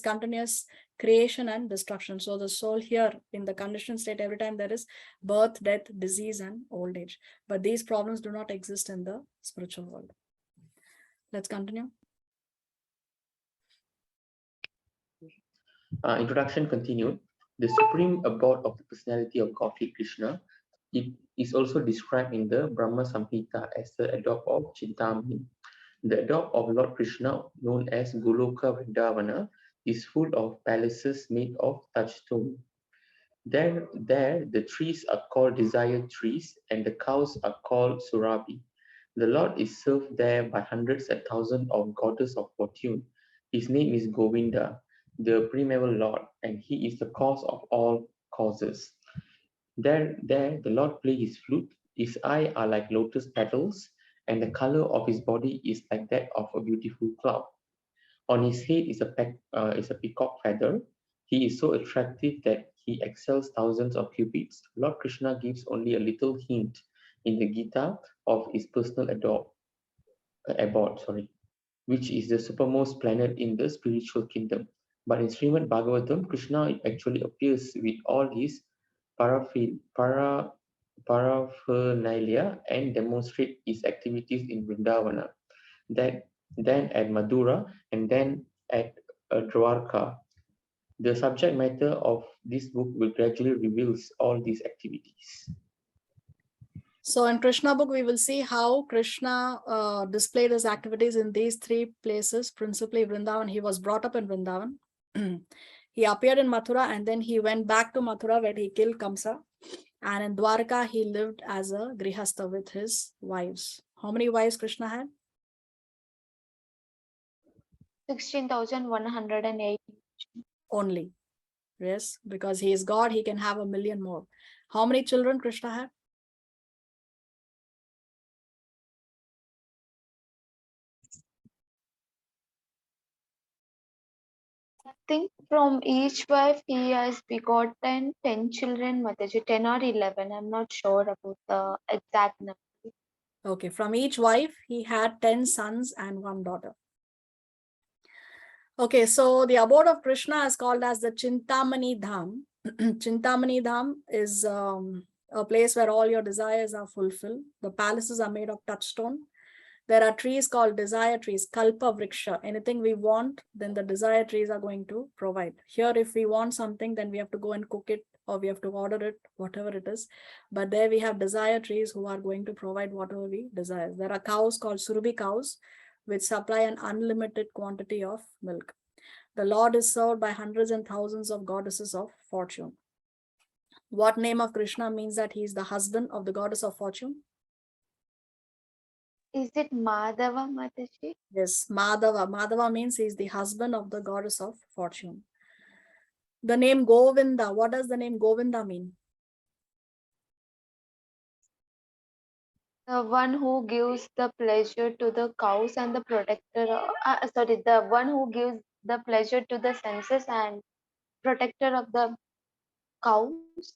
continuous creation and destruction. So the soul here in the conditioned state, every time there is birth, death, disease, and old age. But these problems do not exist in the spiritual world. Let's continue. Introduction continued. The supreme abode of the personality of Godhead Krishna, it is also described in the Brahma Samhita as the abode of Chintamani. The abode of Lord Krishna, known as Goloka Vrindavana, is full of palaces made of touchstone. There the trees are called desire trees, and the cows are called Surabhi. The Lord is served there by hundreds and thousands of goddesses of fortune. His name is Govinda, the primeval Lord, and he is the cause of all causes. There the Lord plays his flute. His eyes are like lotus petals, and the color of his body is like that of a beautiful cloud. On his head is a peacock feather. He is so attractive that he excels thousands of cupids. Lord Krishna gives only a little hint in the Gita of his personal abode, which is the supermost planet in the spiritual kingdom. But in Srimad Bhagavatam, Krishna actually appears with all his paraphernalia and demonstrate his activities in Vrindavana, then at Madura, and then at Dwarka. The subject matter of this book will gradually reveal all these activities. So in Krishna book, we will see how Krishna displayed his activities in these three places, principally Vrindavan. He was brought up in Vrindavan. He appeared in Mathura, and then he went back to Mathura where he killed Kamsa. And in Dwarka, he lived as a grihastha with his wives. How many wives Krishna had? 16,108. Only. Yes, because he is God, he can have 1,000,000 more. How many children Krishna had? I think from each wife he has begotten 10 children, Mataji, 10 or 11. I'm not sure about the exact number. Okay, from each wife, he had 10 sons and 1 daughter. Okay, so the abode of Krishna is called as the Chintamani Dham. Chintamani Dham is a place where all your desires are fulfilled. The palaces are made of touchstone. There are trees called desire trees, kalpa vriksha. Anything we want, then the desire trees are going to provide. Here, if we want something, then we have to go and cook it, or we have to order it, whatever it is. But there we have desire trees who are going to provide whatever we desire. There are cows called surabhi cows, which supply an unlimited quantity of milk. The Lord is served by hundreds and thousands of goddesses of fortune. What name of Krishna means that he is the husband of the goddess of fortune? Is it Madhava, Mataji? Yes, Madhava. Madhava means he is the husband of the goddess of fortune. The name Govinda, what does the name Govinda mean? The one who gives the pleasure to the cows and the protector, the one who gives the pleasure to the senses and protector of the cows.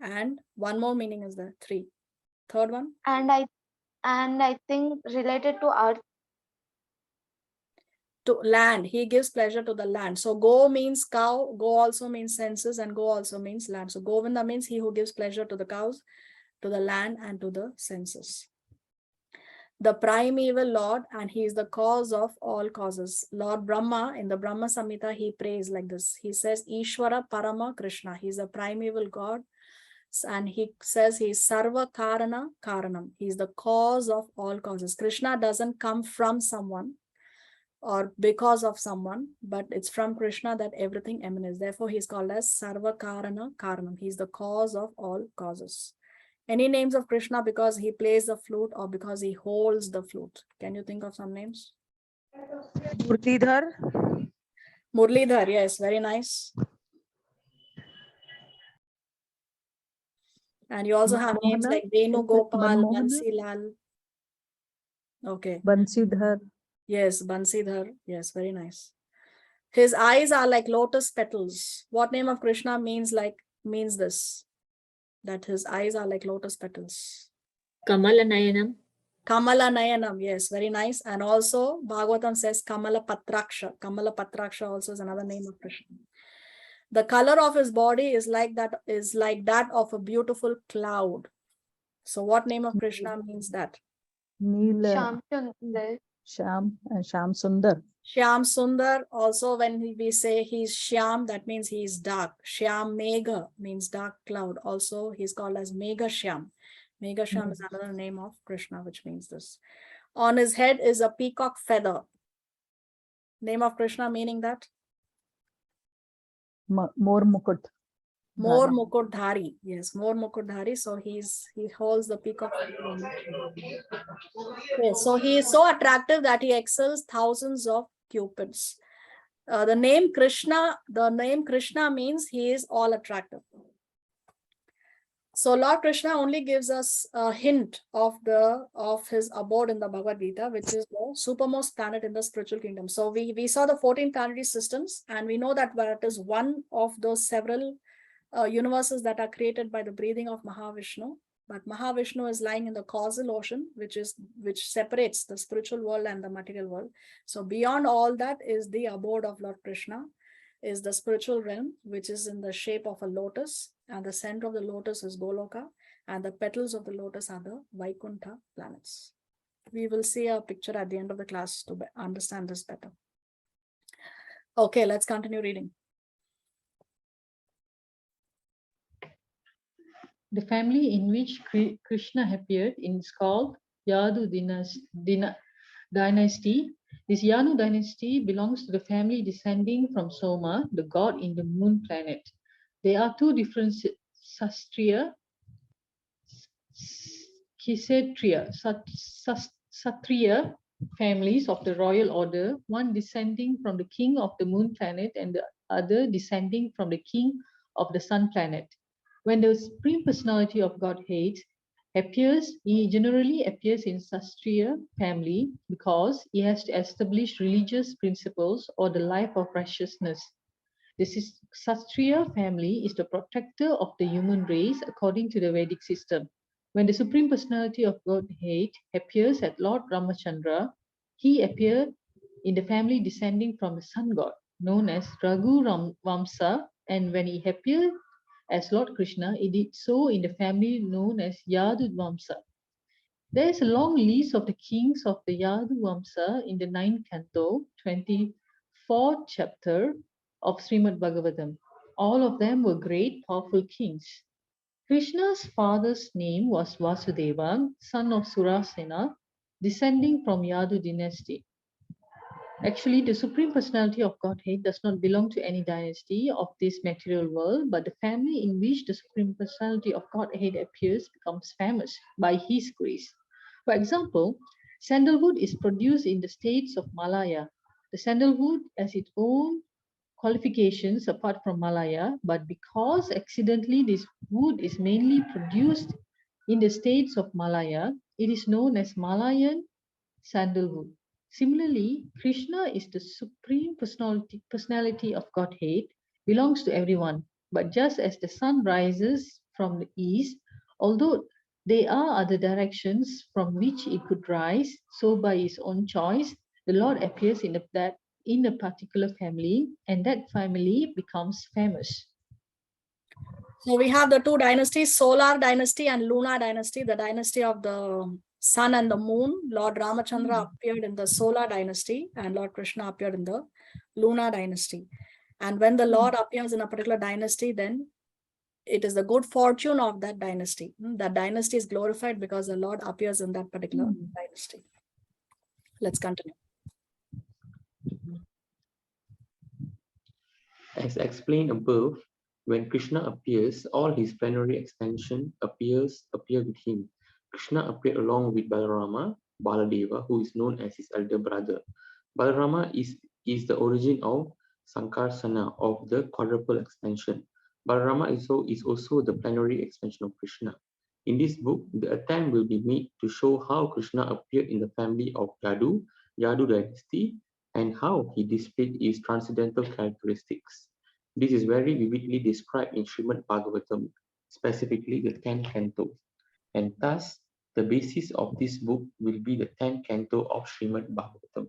And one more meaning is there, 3. Third one? And I think related to earth. To land, he gives pleasure to the land. So go means cow, go also means senses, and go also means land. So Govinda means he who gives pleasure to the cows, to the land, and to the senses. The primeval Lord, and he is the cause of all causes. Lord Brahma, in the Brahma Samhita, he prays like this. He says, Ishvara Parama Krishna. He is the primeval God. And he says he is Sarva Karana Karanam. He is the cause of all causes. Krishna doesn't come from someone or because of someone, but it's from Krishna that everything emanates. Therefore, he is called as Sarva Karana Karanam. He is the cause of all causes. Any names of Krishna because he plays the flute or because he holds the flute? Can you think of some names? Murtidhar, Murlidhar, yes, very nice. And you also have names Manmohana, like Venu is it Gopal, Manmohana? Bansilal. Okay. Bansidhar, Yes, Bansidhar. Yes, very nice. His eyes are like lotus petals. What name of Krishna means this? That his eyes are like lotus petals. Kamala Nayanam. Kamala Nayanam, yes, very nice. And also Bhagavatam says Kamala Patraksha. Kamala Patraksha also is another name of Krishna. The color of his body is like that of a beautiful cloud. So what name of Krishna means that? Neela, Shamsundar. Sham Sundar. Shyam Sundar, also when we say he's Shyam, that means he is dark. Shyam Megha means dark cloud. Also, he's called as Megha Shyam. Megha Shyam is another name of Krishna, which means this. On his head is a peacock feather. Name of Krishna meaning that? More Mukut. More Mukutdhari. Yes, more Mukutdhari. So he holds the peacock feather. Okay, so he is so attractive that he excels thousands of cupids. The name Krishna means he is all attractive. So Lord Krishna only gives us a hint of his abode in the Bhagavad Gita, which is the supermost planet in the spiritual kingdom. So we saw the 14 planetary systems, and we know that it is one of those several universes that are created by the breathing of Mahavishnu. But Mahavishnu is lying in the causal ocean, which separates the spiritual world and the material world. So beyond all that is the abode of Lord Krishna, is the spiritual realm, which is in the shape of a lotus, and the center of the lotus is Goloka, and the petals of the lotus are the Vaikuntha planets. We will see a picture at the end of the class to understand this better. Okay, let's continue reading. The family in which Krishna appeared is called Yadu Dynasty. This Yadu dynasty belongs to the family descending from Soma, the god in the moon planet. There are two different Sastriya families of the royal order, one descending from the king of the moon planet and the other descending from the king of the sun planet. When the Supreme Personality of Godhead appears, he generally appears in Sastriya family because he has to establish religious principles or the life of righteousness. The Sastriya family is the protector of the human race according to the Vedic system. When the Supreme Personality of Godhead appears at Lord Ramachandra, he appeared in the family descending from the sun god, known as Raghu Vamsa, and when he appeared as Lord Krishna, he did so in the family known as Yadu Vamsa. There is a long list of the kings of the Yadu Vamsa in the 9th canto, 24th chapter of Srimad Bhagavatam. All of them were great, powerful kings. Krishna's father's name was Vasudeva, son of Surasena, descending from Yadu dynasty. Actually, the Supreme Personality of Godhead does not belong to any dynasty of this material world, but the family in which the Supreme Personality of Godhead appears becomes famous by His grace. For example, sandalwood is produced in the states of Malaya. The sandalwood has its own qualifications apart from Malaya, but because accidentally this wood is mainly produced in the states of Malaya, it is known as Malayan sandalwood. Similarly, Krishna is the supreme personality of Godhead, belongs to everyone. But just as the sun rises from the east, although there are other directions from which it could rise, so by his own choice, the Lord appears in a particular family, and that family becomes famous. So we have the two dynasties, solar dynasty and lunar dynasty, the dynasty of the sun and the moon. Lord Ramachandra appeared in the solar dynasty and Lord Krishna appeared in the lunar dynasty. And when the Lord appears in a particular dynasty, then it is the good fortune of that dynasty. That dynasty is glorified because the Lord appears in that particular dynasty. Let's continue. As explained above, when Krishna appears, all his plenary extension appear with him. Krishna appeared along with Balarama, Baladeva, who is known as his elder brother. Balarama is the origin of Sankarsana, of the quadruple expansion. Balarama is also the plenary expansion of Krishna. In this book, the attempt will be made to show how Krishna appeared in the family of Yadu dynasty, and how he displayed his transcendental characteristics. This is very vividly described in Srimad Bhagavatam, specifically the 10th canto. And thus, the basis of this book will be the 10th canto of Srimad Bhagavatam.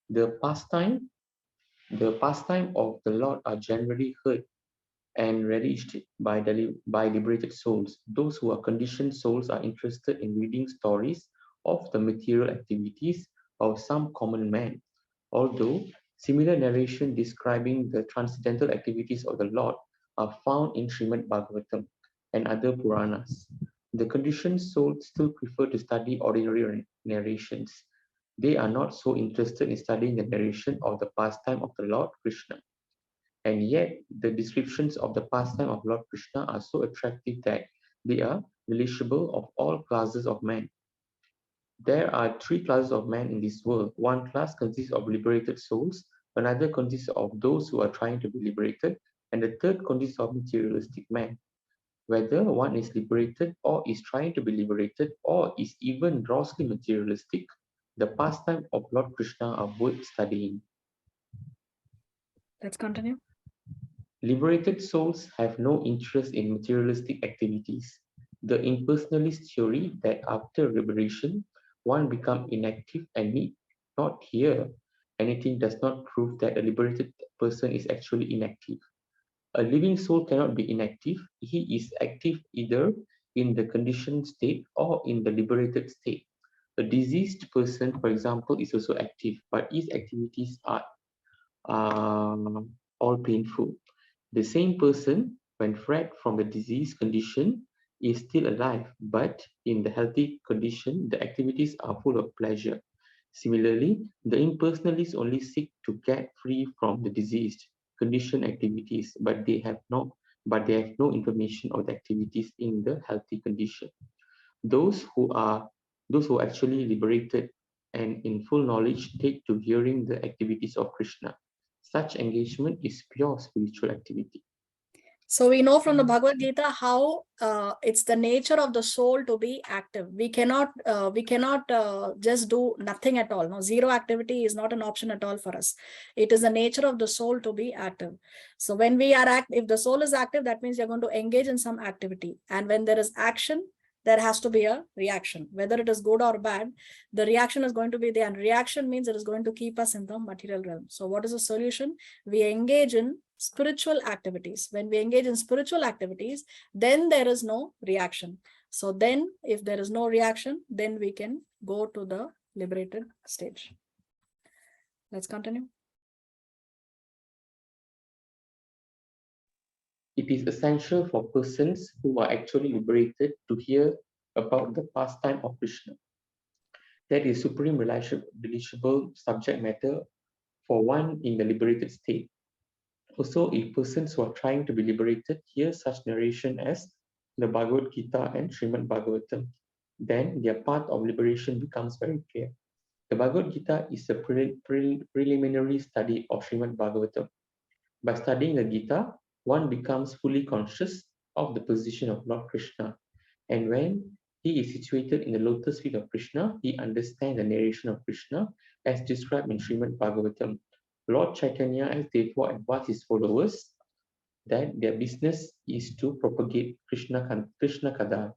The pastime of the Lord are generally heard and relished by liberated souls. Those who are conditioned souls are interested in reading stories of the material activities of some common man. Although similar narration describing the transcendental activities of the Lord are found in Srimad Bhagavatam and other Puranas, the conditioned souls still prefer to study ordinary narrations. They are not so interested in studying the narration of the pastime of the Lord Krishna. And yet, the descriptions of the pastime of Lord Krishna are so attractive that they are relishable of all classes of men. There are three classes of men in this world. One class consists of liberated souls, another consists of those who are trying to be liberated, and the third consists of materialistic men. Whether one is liberated or is trying to be liberated or is even grossly materialistic, the pastime of Lord Krishna are worth studying. Let's continue. Liberated souls have no interest in materialistic activities. The impersonalist theory that after liberation, one becomes inactive and need not hear anything does not prove that a liberated person is actually inactive. A living soul cannot be inactive. He is active either in the conditioned state or in the liberated state. A diseased person, for example, is also active, but his activities are all painful. The same person, when freed from the disease condition, is still alive, but in the healthy condition, the activities are full of pleasure. Similarly, the impersonalists only seek to get free from the diseased condition activities, but they have no information of the activities in the healthy condition. Those who are actually liberated and in full knowledge take to hearing the activities of Krishna. Such engagement is pure spiritual activity. So we know from the Bhagavad Gita how it's the nature of the soul to be active. We cannot just do nothing at all. No, zero activity is not an option at all for us. It is the nature of the soul to be active. So when we are if the soul is active, that means you're going to engage in some activity. And when there is action, there has to be a reaction. Whether it is good or bad, the reaction is going to be there. And reaction means it is going to keep us in the material realm. So what is the solution? We engage in spiritual activities. When we engage in spiritual activities, then there is no reaction. So then if there is no reaction, then we can go to the liberated stage. Let's continue. It is essential for persons who are actually liberated to hear about the pastime of Krishna. That is supreme relishable subject matter for one in the liberated state. Also, if persons who are trying to be liberated hear such narration as the Bhagavad Gita and Srimad Bhagavatam, then their path of liberation becomes very clear. The Bhagavad Gita is a preliminary study of Srimad Bhagavatam. By studying the Gita, one becomes fully conscious of the position of Lord Krishna. And when he is situated in the lotus feet of Krishna, he understands the narration of Krishna as described in Srimad Bhagavatam. Lord Chaitanya has therefore advised his followers that their business is to propagate Krishna Katha.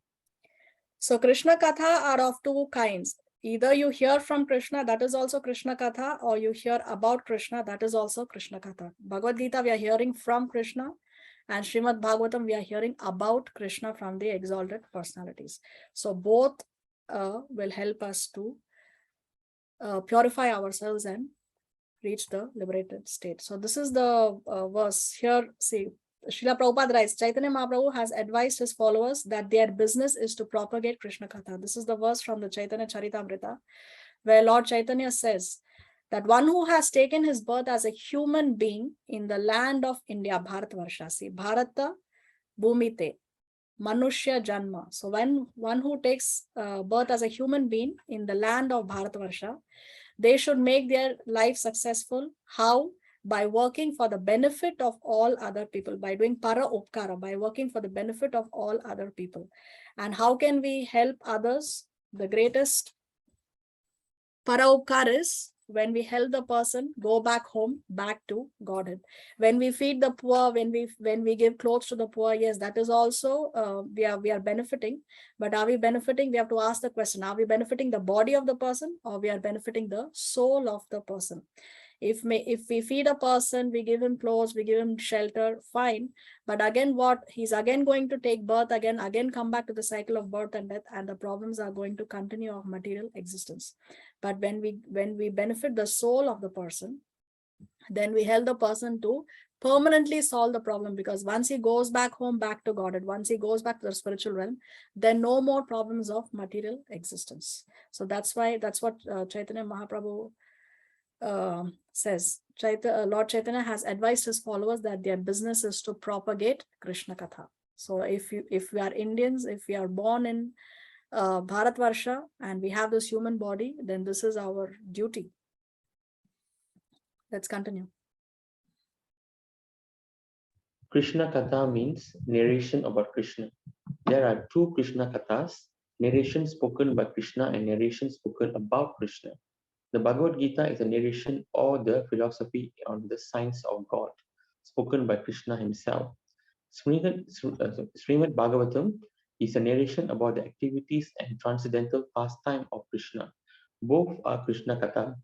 So Krishna Katha are of two kinds. Either you hear from Krishna, that is also Krishna Katha, or you hear about Krishna, that is also Krishna Katha. Bhagavad Gita, we are hearing from Krishna, and Srimad Bhagavatam, we are hearing about Krishna from the exalted personalities. So both will help us to purify ourselves and reach the liberated state. So this is the verse here. See, Srila Prabhupada writes, Chaitanya Mahaprabhu has advised his followers that their business is to propagate Krishna Katha. This is the verse from the Chaitanya Charitamrita, where Lord Chaitanya says that one who has taken his birth as a human being in the land of India, Bharatvarsha, see, Bharata Bhumite, Manushya Janma. So when one who takes birth as a human being in the land of Bharatvarsha, they should make their life successful. How? By working for the benefit of all other people, by doing para upkara, by working for the benefit of all other people. And how can we help others? The greatest para upkara is when we help the person go back home, back to Godhead. When we feed the poor, when we give clothes to the poor, yes, that is also we are benefiting. But are we benefiting? We have to ask the question: are we benefiting the body of the person, or we are benefiting the soul of the person? If we feed a person, we give him clothes, we give him shelter, fine. But again, what? He's again going to take birth again come back to the cycle of birth and death, and the problems are going to continue of material existence. But when we benefit the soul of the person, then we help the person to permanently solve the problem, because once he goes back home, back to Godhead, once he goes back to the spiritual realm, then no more problems of material existence. So that's what Chaitanya Mahaprabhu says. Lord Chaitanya has advised his followers that their business is to propagate Krishna Katha. So if we are Indians, if we are born in Bharatvarsha and we have this human body, then this is our duty. Let's continue. Krishna Katha means narration about Krishna. There are two Krishna Kathas, narration spoken by Krishna and narration spoken about Krishna. The Bhagavad Gita is a narration or the philosophy on the science of God, spoken by Krishna himself. Srimad Bhagavatam is a narration about the activities and transcendental pastime of Krishna. Both are Krishna Katha.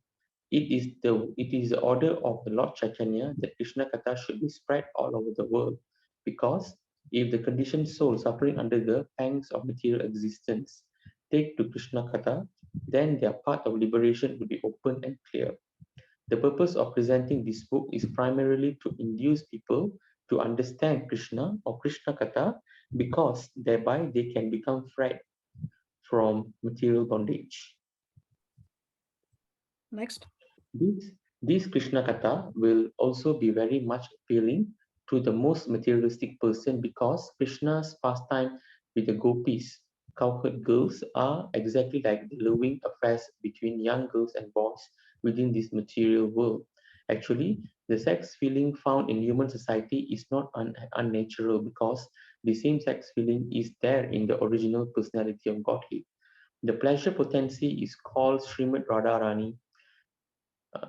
It is the order of the Lord Chaitanya that Krishna Katha should be spread all over the world, because if the conditioned soul suffering under the pangs of material existence take to Krishna Katha, then their path of liberation will be open and clear. The purpose of presenting this book is primarily to induce people to understand Krishna or Krishna Katha, because thereby they can become free from material bondage. Next. This Krishna Katha will also be very much appealing to the most materialistic person, because Krishna's pastime with the gopis, cowherd girls, are exactly like the loving affairs between young girls and boys within this material world. Actually, the sex feeling found in human society is not unnatural, because the same sex feeling is there in the original personality of Godhead. The pleasure potency is called Srimad Radharani.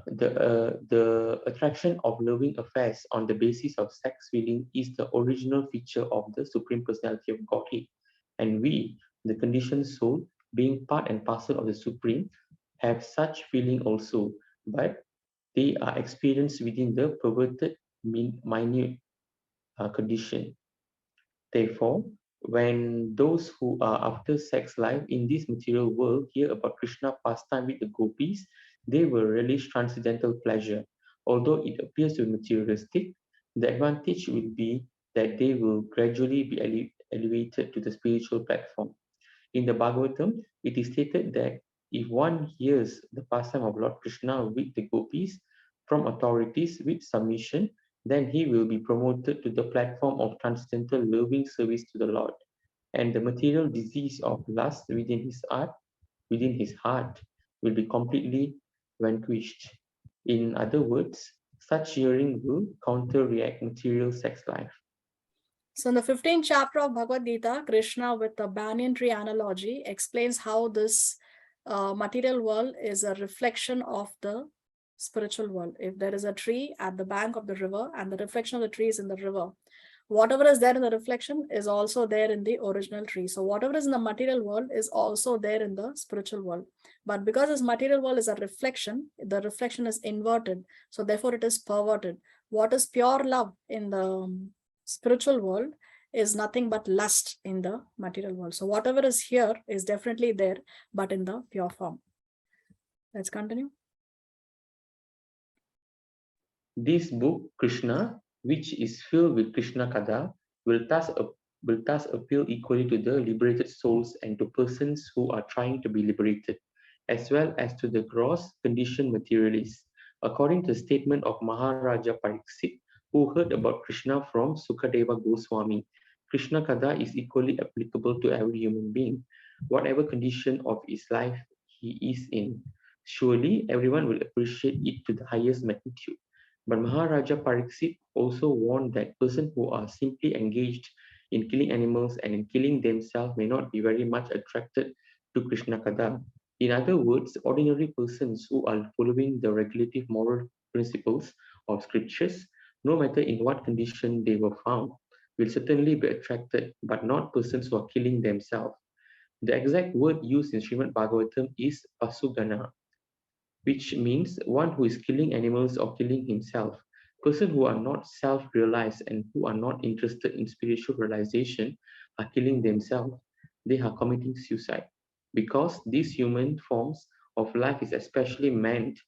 The attraction of loving affairs on the basis of sex feeling is the original feature of the Supreme Personality of Godhead. And we, the conditioned soul, being part and parcel of the Supreme, have such feeling also, but they are experienced within the perverted, minute condition. Therefore, When those who are after sex life in this material world hear about Krishna pastime with the gopis, they will relish transcendental pleasure. Although it appears to be materialistic, the advantage will be that they will gradually be elevated to the spiritual platform. In the Bhagavatam, it is stated that if one hears the pastime of Lord Krishna with the gopis from authorities with submission, then he will be promoted to the platform of transcendental loving service to the Lord, and the material disease of lust within his heart, will be completely vanquished. In other words, such hearing will counter-react material sex life. So in the 15th chapter of Bhagavad Gita, Krishna, with a banyan tree analogy, explains how this material world is a reflection of the spiritual world. If there is a tree at the bank of the river and the reflection of the tree is in the river, whatever is there in the reflection is also there in the original tree. So whatever is in the material world is also there in the spiritual world. But because this material world is a reflection, the reflection is inverted. So therefore it is perverted. What is pure love in the spiritual world is nothing but lust in the material world. So whatever is here is definitely there, but in the pure form. Let's continue. This book, Krishna, which is filled with Krishna Kada, will thus appeal equally to the liberated souls and to persons who are trying to be liberated, as well as to the gross conditioned materialists. According to the statement of Maharaja Pariksit, who heard about Krishna from Sukadeva Goswami, Krishna Kada is equally applicable to every human being, whatever condition of his life he is in. Surely everyone will appreciate it to the highest magnitude. But Maharaja Pariksit also warned that persons who are simply engaged in killing animals and in killing themselves may not be very much attracted to Krishna Kada. In other words, ordinary persons who are following the regulative moral principles of scriptures, no matter in what condition they were found, will certainly be attracted, but not persons who are killing themselves. The exact word used in Srimad Bhagavatam is pasugana, which means one who is killing animals or killing himself. Persons who are not self-realized and who are not interested in spiritual realization are killing themselves. They are committing suicide. Because these human forms of life is especially meant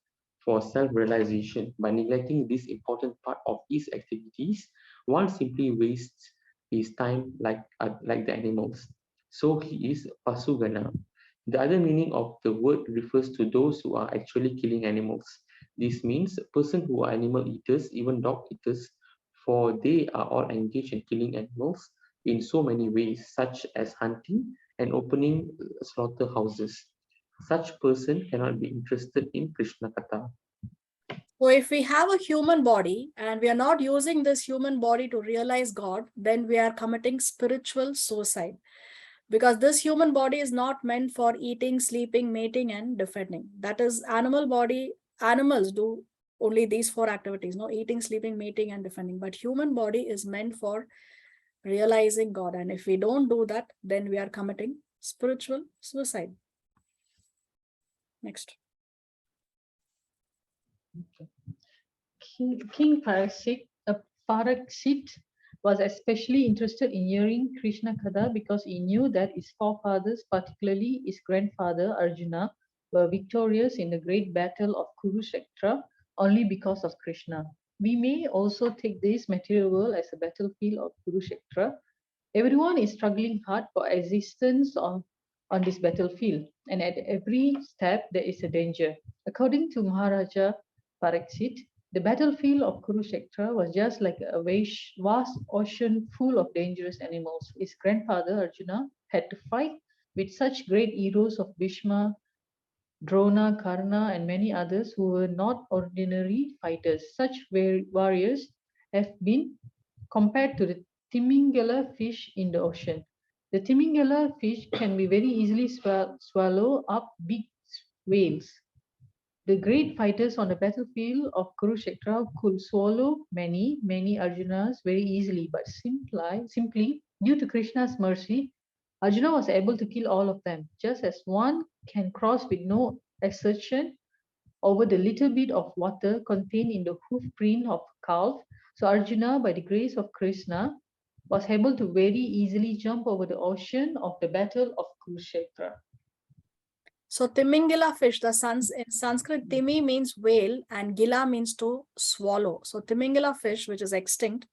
for self-realization. By neglecting this important part of his activities, one simply wastes his time like the animals. So he is pasugana. The other meaning of the word refers to those who are actually killing animals. This means persons who are animal eaters, even dog eaters, for they are all engaged in killing animals in so many ways, such as hunting and opening slaughterhouses. Such person cannot be interested in Krishna Katha. So if we have a human body and we are not using this human body to realize God, then we are committing spiritual suicide. Because this human body is not meant for eating, sleeping, mating, and defending. That is animal body. Animals do only these four activities, no eating, sleeping, mating, and defending. But human body is meant for realizing God. And if we don't do that, then we are committing spiritual suicide. Next. King Pariksit was especially interested in hearing Krishna Katha because he knew that his forefathers, particularly his grandfather Arjuna, were victorious in the great battle of Kurukshetra only because of Krishna. We may also take this material world as a battlefield of Kurukshetra. Everyone is struggling hard for existence on this battlefield, and at every step there is a danger. According to Maharaja Pariksit, the battlefield of Kurukshetra was just like a vast ocean full of dangerous animals. His grandfather Arjuna had to fight with such great heroes of Bhishma, Drona, Karna, and many others who were not ordinary fighters. Such warriors have been compared to the Timingala fish in the ocean. The Timingala fish can be very easily swallow up big whales. The great fighters on the battlefield of Kurukshetra could swallow many Arjunas very easily, but simply due to Krishna's mercy, Arjuna was able to kill all of them, just as one can cross with no exertion over the little bit of water contained in the hoof print of a calf. So Arjuna, by the grace of Krishna, was able to very easily jump over the ocean of the battle of Kurukshetra. So Timingila fish, in Sanskrit, Timi means whale and Gila means to swallow. So Timingila fish, which is extinct,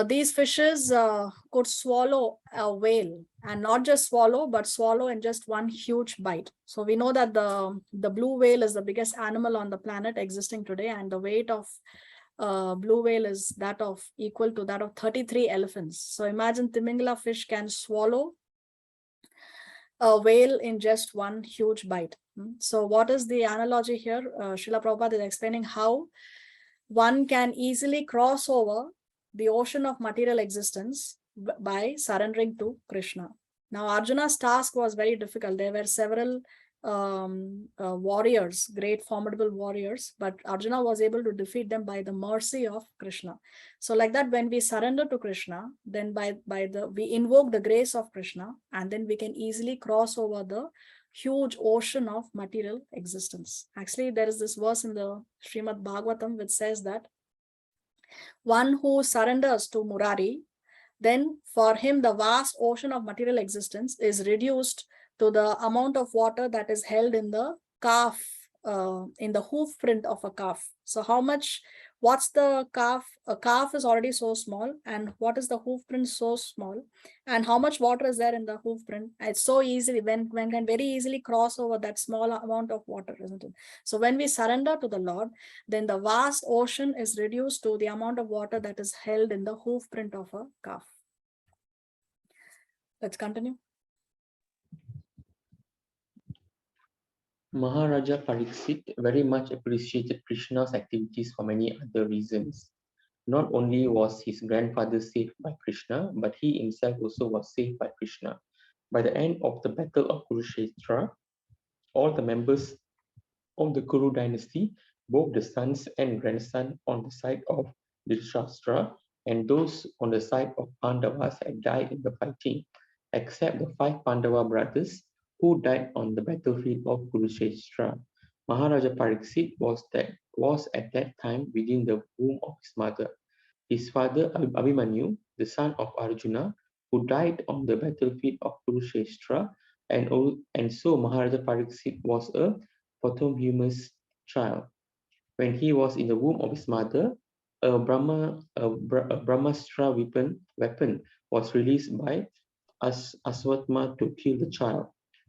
these fishes could swallow a whale, and not just swallow, but swallow in just one huge bite. So we know that the blue whale is the biggest animal on the planet existing today, and the weight of blue whale is equal to that of 33 elephants. So imagine Timingila fish can swallow a whale in just one huge bite. So what is the analogy here? Srila Prabhupada is explaining how one can easily cross over the ocean of material existence by surrendering to Krishna. Now, Arjuna's task was very difficult. There were several warriors, great formidable warriors, but Arjuna was able to defeat them by the mercy of Krishna. So like that, when we surrender to Krishna, then we invoke the grace of Krishna, and then we can easily cross over the huge ocean of material existence. Actually, there is this verse in the Srimad Bhagavatam which says that one who surrenders to Murari, then for him the vast ocean of material existence is reduced to the amount of water that is held in the calf, in the hoof print of a calf. So what's the calf? A calf is already so small, and what is the hoof print so small? And how much water is there in the hoof print? It's so easily, when can very easily cross over that small amount of water, isn't it? So when we surrender to the Lord, then the vast ocean is reduced to the amount of water that is held in the hoof print of a calf. Let's continue. Maharaja Pariksit very much appreciated Krishna's activities for many other reasons. Not only was his grandfather saved by Krishna, but he himself also was saved by Krishna. By the end of the Battle of Kurukshetra, all the members of the Kuru dynasty, both the sons and grandson on the side of Dhritarashtra and those on the side of Pandavas had died in the fighting, except the 5 Pandava brothers who died on the battlefield of Kurukshetra. Maharaja Pariksit was at that time within the womb of his mother. His father Abhimanyu, the son of Arjuna, who died on the battlefield of Kurukshetra, and so Maharaja Pariksit was a posthumous child. When he was in the womb of his mother, a Brahmastra weapon was released by Aswatthama to kill the child.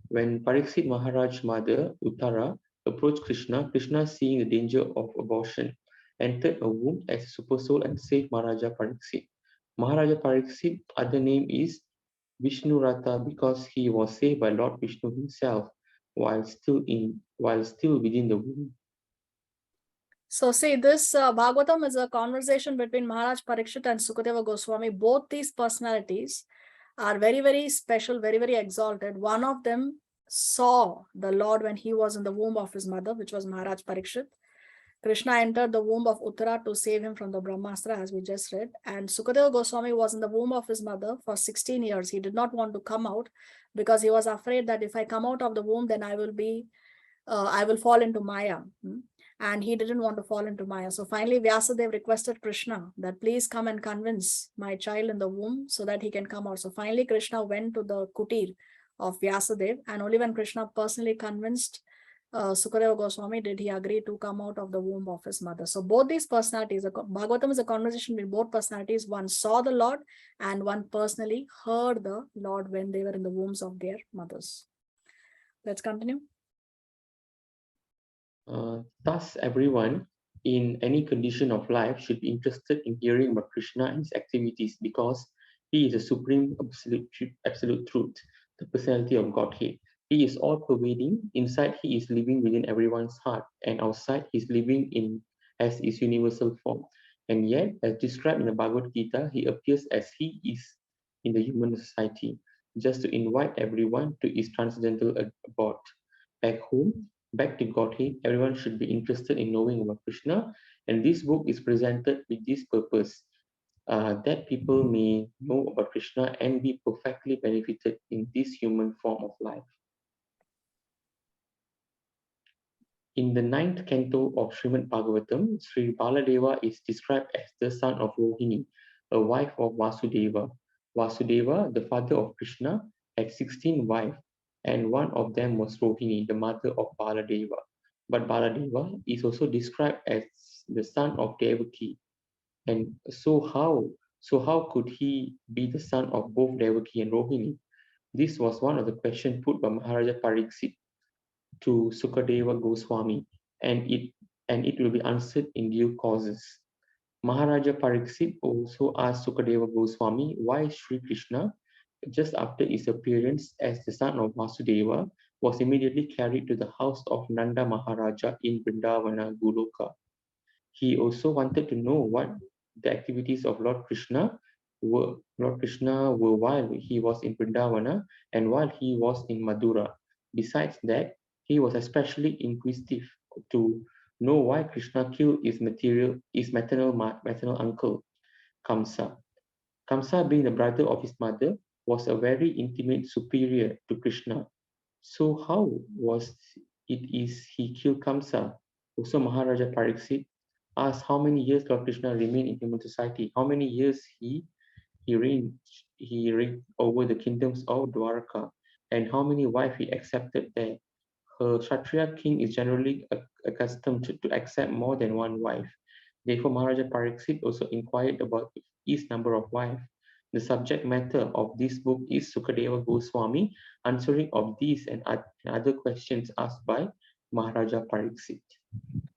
When Pariksit Maharaj's mother, Uttara, approached Krishna, Krishna, seeing the danger of abortion, entered a womb as a super soul and saved Maharaja Pariksit. Maharaja Pariksit, other name is Vishnu Rata, because he was saved by Lord Vishnu himself while still within the womb. So see, this Bhagavatam is a conversation between Maharaj Parikshit and Sukadeva Goswami. Both these personalities are very, very special, very, very exalted. One of them saw the Lord when he was in the womb of his mother, which was Maharaj Parikshit. Krishna entered the womb of Uttara to save him from the Brahmastra, as we just read. And Sukadeva Goswami was in the womb of his mother for 16 years. He did not want to come out because he was afraid that if I come out of the womb, then I will fall into Maya. And he didn't want to fall into Maya. So finally, Vyasadeva requested Krishna that please come and convince my child in the womb so that he can come out. So finally, Krishna went to the kutir of Vyasadeva, and only when Krishna personally convinced Sukadeva Goswami did he agree to come out of the womb of his mother. So both these personalities, Bhagavatam is a conversation with both personalities. One saw the Lord and one personally heard the Lord when they were in the wombs of their mothers. Let's continue. Thus, everyone in any condition of life should be interested in hearing about Krishna and his activities, because he is the supreme absolute truth, the personality of Godhead. He is all-pervading. Inside, he is living within everyone's heart, and outside, he is living as his universal form. And yet, as described in the Bhagavad Gita, he appears as he is in the human society, just to invite everyone to his transcendental abode. Back home, back to Godhead, everyone should be interested in knowing about Krishna, and this book is presented with this purpose, that people may know about Krishna and be perfectly benefited in this human form of life. In the 9th canto of Srimad Bhagavatam, Sri Baladeva is described as the son of Rohini, a wife of Vasudeva. Vasudeva, the father of Krishna, had 16 wives, and one of them was Rohini, the mother of Baladeva. But Baladeva is also described as the son of Devaki. And so how could he be the son of both Devaki and Rohini? This was one of the questions put by Maharaja Pariksit to Sukadeva Goswami, and it will be answered in due courses. Maharaja Pariksit also asked Sukadeva Goswami why Sri Krishna, just after his appearance as the son of Vasudeva, was immediately carried to the house of Nanda Maharaja in Vrindavana, Goloka. He also wanted to know what the activities of Lord Krishna were while he was in Vrindavana and while he was in Madura. Besides that, he was especially inquisitive to know why Krishna killed his maternal uncle, Kamsa. Kamsa, being the brother of his mother, was a very intimate superior to Krishna. So how was he killed Kamsa? Also, Maharaja Pariksit asked how many years Lord Krishna remained in human society, how many years he reigned over the kingdoms of Dwarka, and how many wives he accepted there. A Kshatriya king is generally accustomed to accept more than one wife. Therefore, Maharaja Pariksit also inquired about his number of wives. The subject matter of this book is Sukadeva Goswami answering of these and other questions asked by Maharaja Pariksit.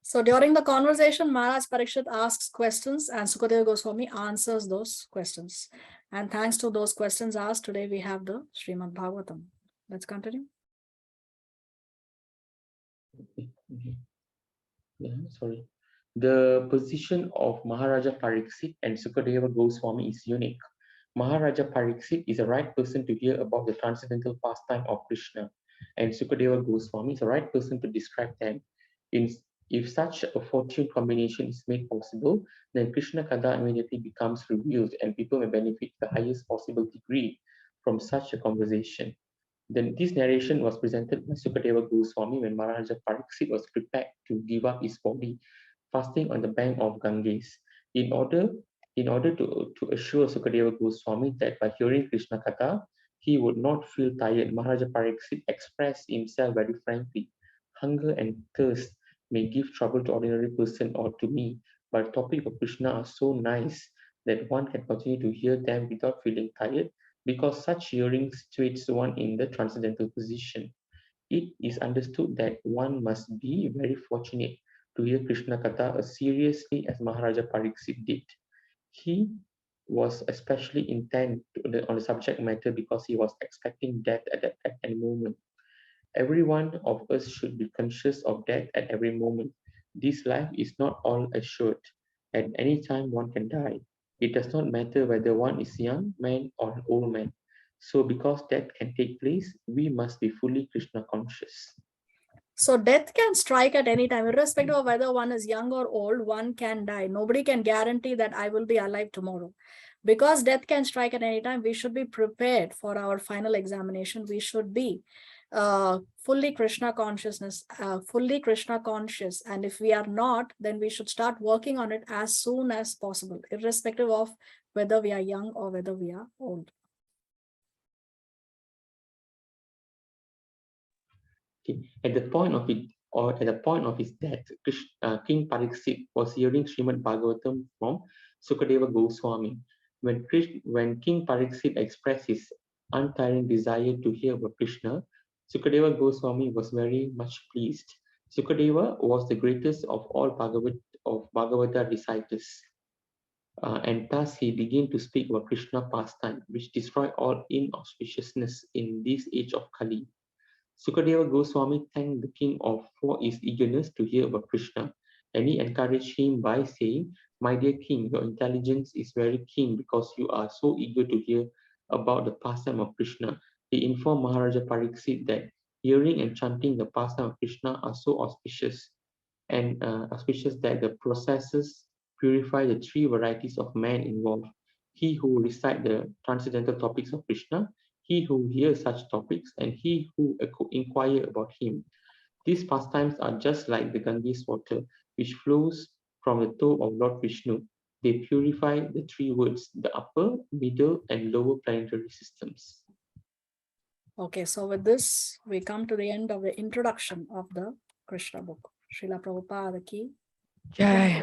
So during the conversation, Maharaj Parikshit asks questions and Sukadeva Goswami answers those questions. And thanks to those questions asked, today we have the Srimad Bhagavatam. Let's continue. Sorry. The position of Maharaja Pariksit and Sukadeva Goswami is unique. Maharaja Pariksit is the right person to hear about the transcendental pastime of Krishna, and Sukadeva Goswami is the right person to describe them. If such a fortune combination is made possible, then Krishna Kada immediately becomes revealed and people may benefit the highest possible degree from such a conversation. Then this narration was presented by Sukadeva Goswami when Maharaja Pariksit was prepared to give up his body, fasting on the bank of Ganges. In order to assure Sukadeva Goswami that by hearing Krishna Katha, he would not feel tired, Maharaja Pariksit expressed himself very frankly. Hunger and thirst may give trouble to ordinary person or to me, but the topic of Krishna are so nice that one can continue to hear them without feeling tired, because such hearing situates one in the transcendental position. It is understood that one must be very fortunate to hear Krishna Katha as seriously as Maharaja Pariksit did. He was especially intent on the subject matter because he was expecting death at any moment. Every one of us should be conscious of death at every moment. This life is not all assured. At any time one can die. It does not matter whether one is young man or an old man. So because death can take place, we must be fully Krishna conscious. So death can strike at any time, irrespective of whether one is young or old, one can die. Nobody can guarantee that I will be alive tomorrow. Because death can strike at any time, we should be prepared for our final examination. We should be fully Krishna conscious. And if we are not, then we should start working on it as soon as possible, irrespective of whether we are young or whether we are old. At the point of his death, King Pariksit was hearing Srimad Bhagavatam from Sukadeva Goswami. When King Pariksit expressed his untiring desire to hear about Krishna, Sukadeva Goswami was very much pleased. Sukadeva was the greatest of all Bhagavata reciters. And thus he began to speak about Krishna pastime, which destroyed all inauspiciousness in this age of Kali. Sukadeva Goswami thanked the king for his eagerness to hear about Krishna, and he encouraged him by saying, "My dear king, your intelligence is very keen because you are so eager to hear about the pastime of Krishna." He informed Maharaja Pariksit that hearing and chanting the pastime of Krishna are so auspicious that the processes purify the three varieties of man involved: he who recite the transcendental topics of Krishna, he who hears such topics, and he who inquire about him. These pastimes are just like the Ganges water, which flows from the toe of Lord Vishnu. They purify the three worlds, the upper, middle, and lower planetary systems. Okay, so with this, we come to the end of the introduction of the Krishna book. Srila Prabhupada ki Jai.